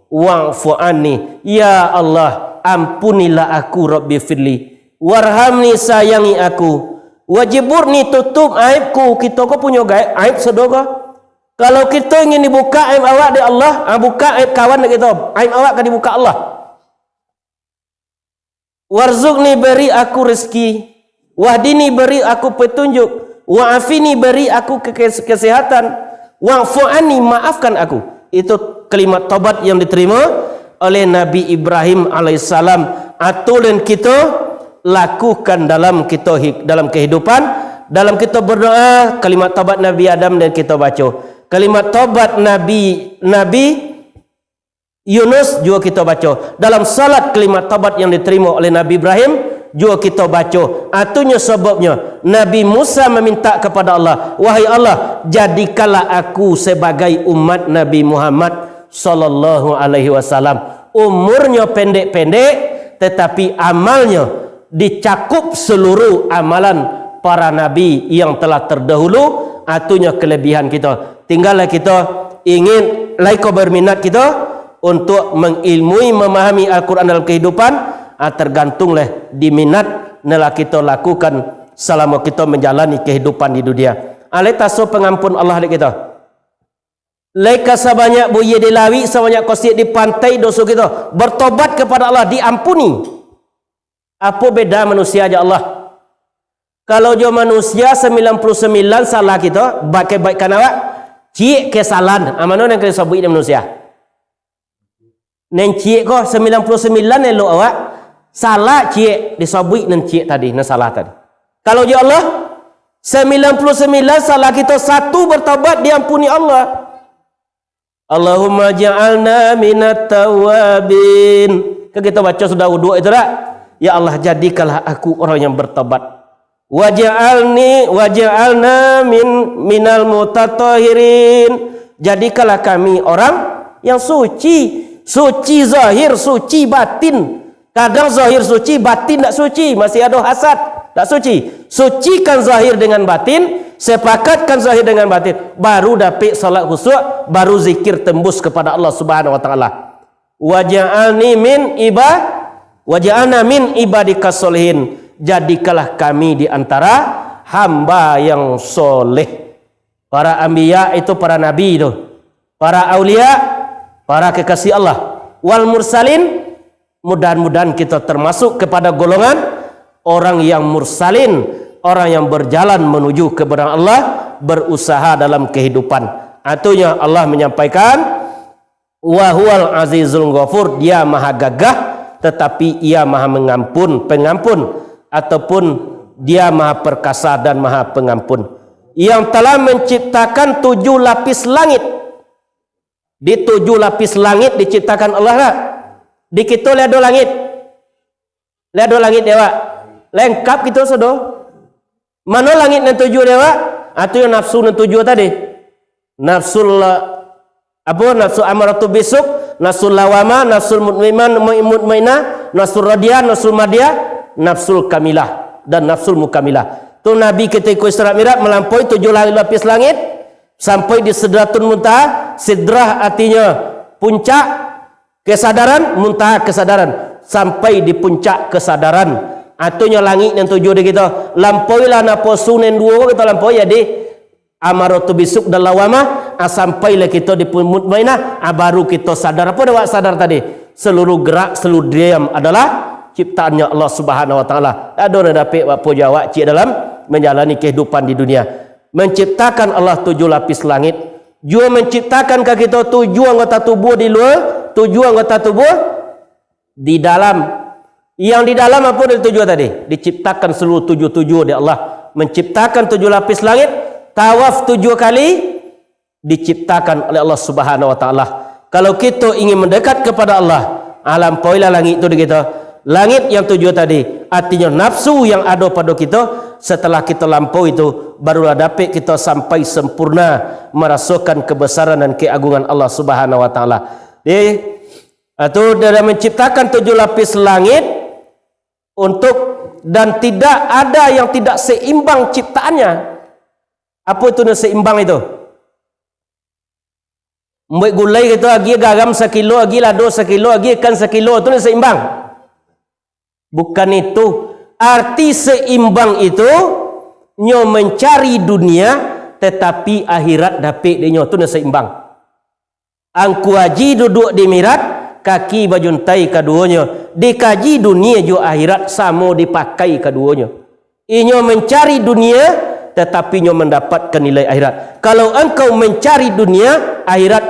wa'fu anni. Ya Allah, ampunilah aku, Rabbi firli, warhamni, sayangi aku, wajburni, tutup aibku. Kita kok punya aib sedoga. Kalau kita ingin dibuka aib awak di Allah, buka aib kawan kita, aib awak kan dibuka Allah. Warzuqni, beri aku rezeki, wahdini, beri aku petunjuk, wa'afini, beri aku kesehatan, wa'fu anni, maafkan aku. Itu kalimat taubat yang diterima oleh Nabi Ibrahim alaihissalam. Aturan kita lakukan dalam kehidupan, dalam kita berdoa, kalimat taubat Nabi Adam dan kita baca. Kalimat taubat Nabi Yunus juga kita baca. Dalam salat kalimat taubat yang diterima oleh Nabi Ibrahim juga kita baca. Atunya sebabnya Nabi Musa meminta kepada Allah, wahai Allah, jadikanlah aku sebagai umat Nabi Muhammad sallallahu alaihi wasallam. Umurnya pendek-pendek tetapi amalnya dicakup seluruh amalan para nabi yang telah terdahulu. Atunya kelebihan kita. Tinggallah kita ingin laiko berminat kita untuk mengilmui, memahami Al-Quran dalam kehidupan, tergantunglah di minat nela kita lakukan selama kita menjalani kehidupan di dunia. Alai taso pengampun Allah kita. Laika sebanyak buye dilawi, sebanyak kosiat di pantai dosa kita. Bertobat kepada Allah, diampuni. Apa beda manusia aja Allah? Kalau jo manusia 99 salah kita, baik-baikkan awak, cik kesalahan. Amano yang kita sebut manusia. Nen cik ko 99 elok awak, salah cik disabui nen cik tadi, nen salah tadi. Kalau ya Allah 99 salah kita, satu bertobat diampuni Allah. Allahumma ja'alna minat tawabin. Kan kita baca sudah wudu itu tak? Ya Allah, jadikanlah aku orang yang bertobat. Waja'alna minal mutatahhirin. Jadikanlah kami orang yang suci. Suci zahir, suci batin. Kadang zahir suci, batin tak suci, masih ada hasad, tak suci. Sucikan zahir dengan batin, sepakatkan zahir dengan batin, baru dapat salat khusyuk, baru zikir tembus kepada Allah Subhanahu wa taala. Waja'alna min ibadikas solihin. Jadikanlah kami di antara hamba yang soleh. Para anbiya itu para nabi itu, para aulia, para kekasih Allah. Wal mursalin, mudah-mudahan kita termasuk kepada golongan orang yang mursalin, orang yang berjalan menuju kepada Allah, berusaha dalam kehidupan. Artinya Allah menyampaikan, wa huwal azizul ghafur, dia maha gagah tetapi ia maha pengampun, ataupun dia maha perkasa dan maha pengampun, yang telah menciptakan 7 lapis langit. Di 7 lapis langit diciptakan Allah lah. Di kita lihat langit. Lihat langit dewa. Lengkap kita sudah. Mana langit yang 7 dewa? Atau yang nafsu yang 7 tadi. Nafsul amaratu bisuk, nafsul lawama, nafsul mutmainah, nafsul radiyah, nafsul madiyah, nafsul kamilah dan nafsul mukamilah. Tu Nabi ketika Isra Mi'raj melampaui 7 lapis langit sampai di Sidratul Muntaha. Sidrah artinya puncak kesadaran, muntaha kesadaran, sampai di puncak kesadaran. Artinya langit yang 7 di kita. Lampauilah naposu yang 2 kita lampaui jadi amaratu bisuk dan lawamah, sampailah kita di mutmainah, baru kita sadar. Apa dah sadar tadi? Seluruh gerak, seluruh diam adalah ciptaannya Allah Subhanahu wa taala. Ada orang dapat apa jawab cik dalam menjalani kehidupan di dunia. Menciptakan Allah 7 lapis langit, juga menciptakan ke kita 7 anggota tubuh di luar, 7 anggota tubuh di dalam. Yang di dalam apa dari 7 tadi? Diciptakan seluruh 7 di Allah. Menciptakan 7 lapis langit, tawaf 7 kali diciptakan oleh Allah Subhanahu wa taala. Kalau kita ingin mendekat kepada Allah, lampauilah langit itu di kita. Langit yang 7 tadi, artinya nafsu yang ada pada kita. Setelah kita lampau itu, barulah dapat kita sampai sempurna merasakan kebesaran dan keagungan Allah Subhanahu wa taala. Atau dia menciptakan 7 lapis langit untuk, dan tidak ada yang tidak seimbang ciptaannya. Apa itu seimbang itu? Mbak gulai gitu, lagi garam 1 kilo, lagi lado 1 kilo, lagi ikan 1 kilo, itu seimbang. Bukan itu. Arti seimbang itu nyo mencari dunia tetapi akhirat dapat dia tu seimbang. Angku haji duduk di mirat, kaki bajuntai keduanya. Dikaji dunia jo akhirat sama dipakai keduanya. Inyo mencari dunia tetapi nyo mendapatkan nilai akhirat. Kalau engkau mencari dunia, akhirat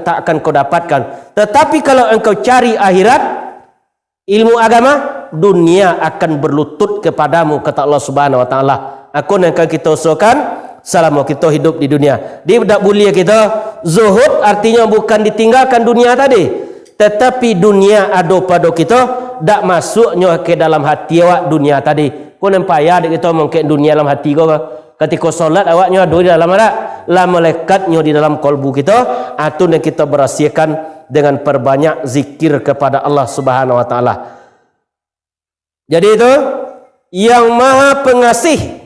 tak akan kau dapatkan. Tetapi kalau engkau cari akhirat, ilmu agama, dunia akan berlutut kepadamu, kata Allah Subhanahu wa taala. Aku yang akan kita usulkan selama kita hidup di dunia. Dia tak boleh kita zuhud, artinya bukan ditinggalkan dunia tadi, tetapi dunia ada pada kita, tak masuknya ke dalam hati awak dunia tadi. Kau nampak ya kita mungkin dunia dalam hati kau. Ketika solat awaknya ada di dalam ada, lah malaikatnya di dalam kalbu kita. Atau yang kita berasiakan dengan perbanyak zikir kepada Allah Subhanahu wa taala. Jadi itu yang maha pengasih,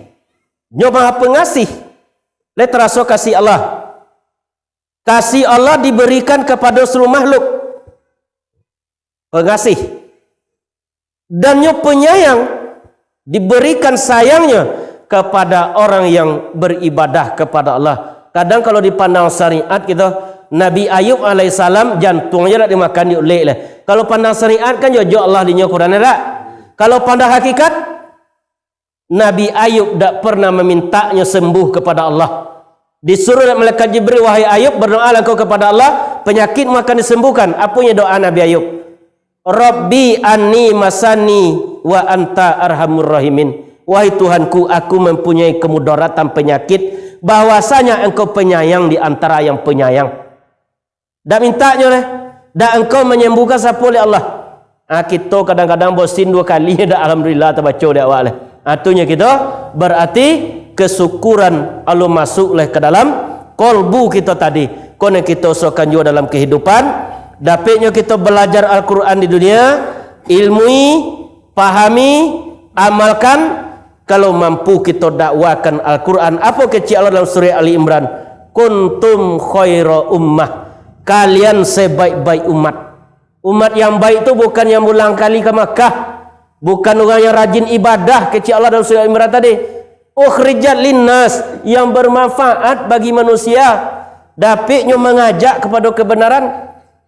nyo maha pengasih. Lihat terasa kasih Allah. Kasih Allah diberikan kepada seluruh makhluk. Pengasih. Dan nyo penyayang, diberikan sayangnya kepada orang yang beribadah kepada Allah. Kadang kalau dipandang syariat kita, Nabi Ayub alaihissalam jantungnya tak dimakan diulek lah. Kalau pandang syariat kan jojo Allah di Quran tak. Kalau pandang hakikat, Nabi Ayub tak pernah memintanya sembuh kepada Allah. Disuruh malaikat Jibril, wahai Ayub, berdoalah kau kepada Allah, penyakit akan disembuhkan. Apanya doa Nabi Ayub? Rabbi anni masani wa anta arhamur rahimin. Wahai Tuhanku, aku mempunyai kemudaratan penyakit, bahwasanya engkau penyayang di antara yang penyayang. Tak mintanya lah, tak engkau menyembuhkan siapa oleh Allah. Kita kadang-kadang bosin 2 kali, dah alhamdulillah terbaca dah awal lah. Artinya kita berarti kesyukuran Allah masuk ke dalam kolbu kita tadi. Kone kita usahakan juga dalam kehidupan. Dapatnya kita belajar Al-Quran di dunia, ilmui, pahami, amalkan. Kalau mampu kita dakwakan Al-Quran. Apa kecil Allah dalam surah Ali Imran? Kuntum khaira ummah. Kalian sebaik-baik umat. Umat yang baik itu bukan yang ulang kali ke Makkah. Bukan orang yang rajin ibadah. Kecil Allah dalam surah Ali Imran tadi. Ukhrijat linnas, yang bermanfaat bagi manusia. Dapatnya mengajak kepada kebenaran.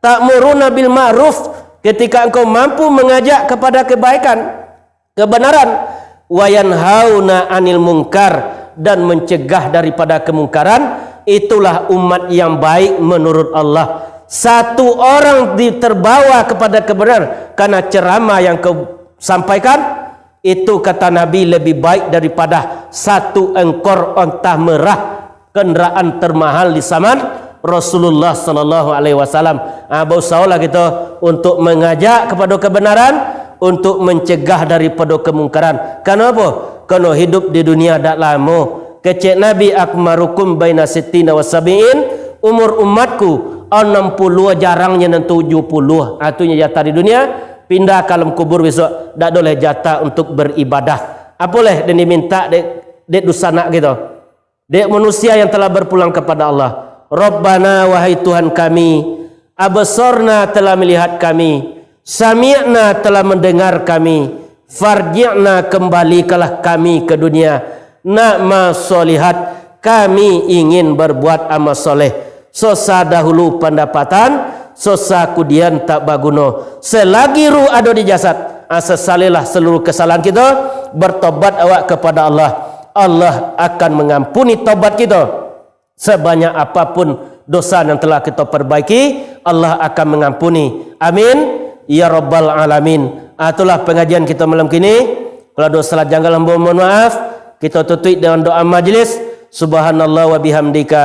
Ta'muruna bil ma'ruf, ketika engkau mampu mengajak kepada kebaikan, kebenaran. Wa yanhauna 'anil munkar, dan mencegah daripada kemungkaran. Itulah umat yang baik menurut Allah. Satu orang terbawa kepada kebenaran karena ceramah yang kau sampaikan, itu kata Nabi lebih baik daripada 1 ekor onta merah, kendaraan termahal di zaman Rasulullah sallallahu alaihi wasallam. Berusahalah kita untuk mengajak kepada kebenaran, untuk mencegah daripada kemungkaran. Kenapa? Kerana hidup di dunia dak lama. Kecek Nabi akmarukum baina sittina wa sab'in, umur umatku 60 jarangnya dan 70. Artinya jatah di dunia, pindah ke alam kubur besok dak boleh jatah untuk beribadah. Apalah dan diminta dek dusana gitu. Dek manusia yang telah berpulang kepada Allah. Rabbana, wahai Tuhan kami, absarna telah melihat kami, sami'na telah mendengar kami, farji'na kembalikanlah kami ke dunia, na'ma solihat, kami ingin berbuat amal soleh. Sosa dahulu pendapatan, sosa kemudian tak baguna. Selagi ruh ada di jasad, sesalilah seluruh kesalahan kita, bertobat awak kepada Allah. Allah akan mengampuni taubat kita. Sebanyak apapun dosa yang telah kita perbaiki, Allah akan mengampuni. Amin ya rabbal alamin. Itulah pengajian kita malam kini. Kalau ada salah janggal, mohon maaf. Kita tutup dengan doa majlis. Subhanallah wa bihamdika,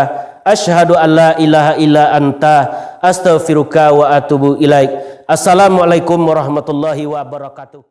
asyhadu an la ilaha illa anta, astaghfiruka wa atubu ilaik. Assalamualaikum warahmatullahi wabarakatuh.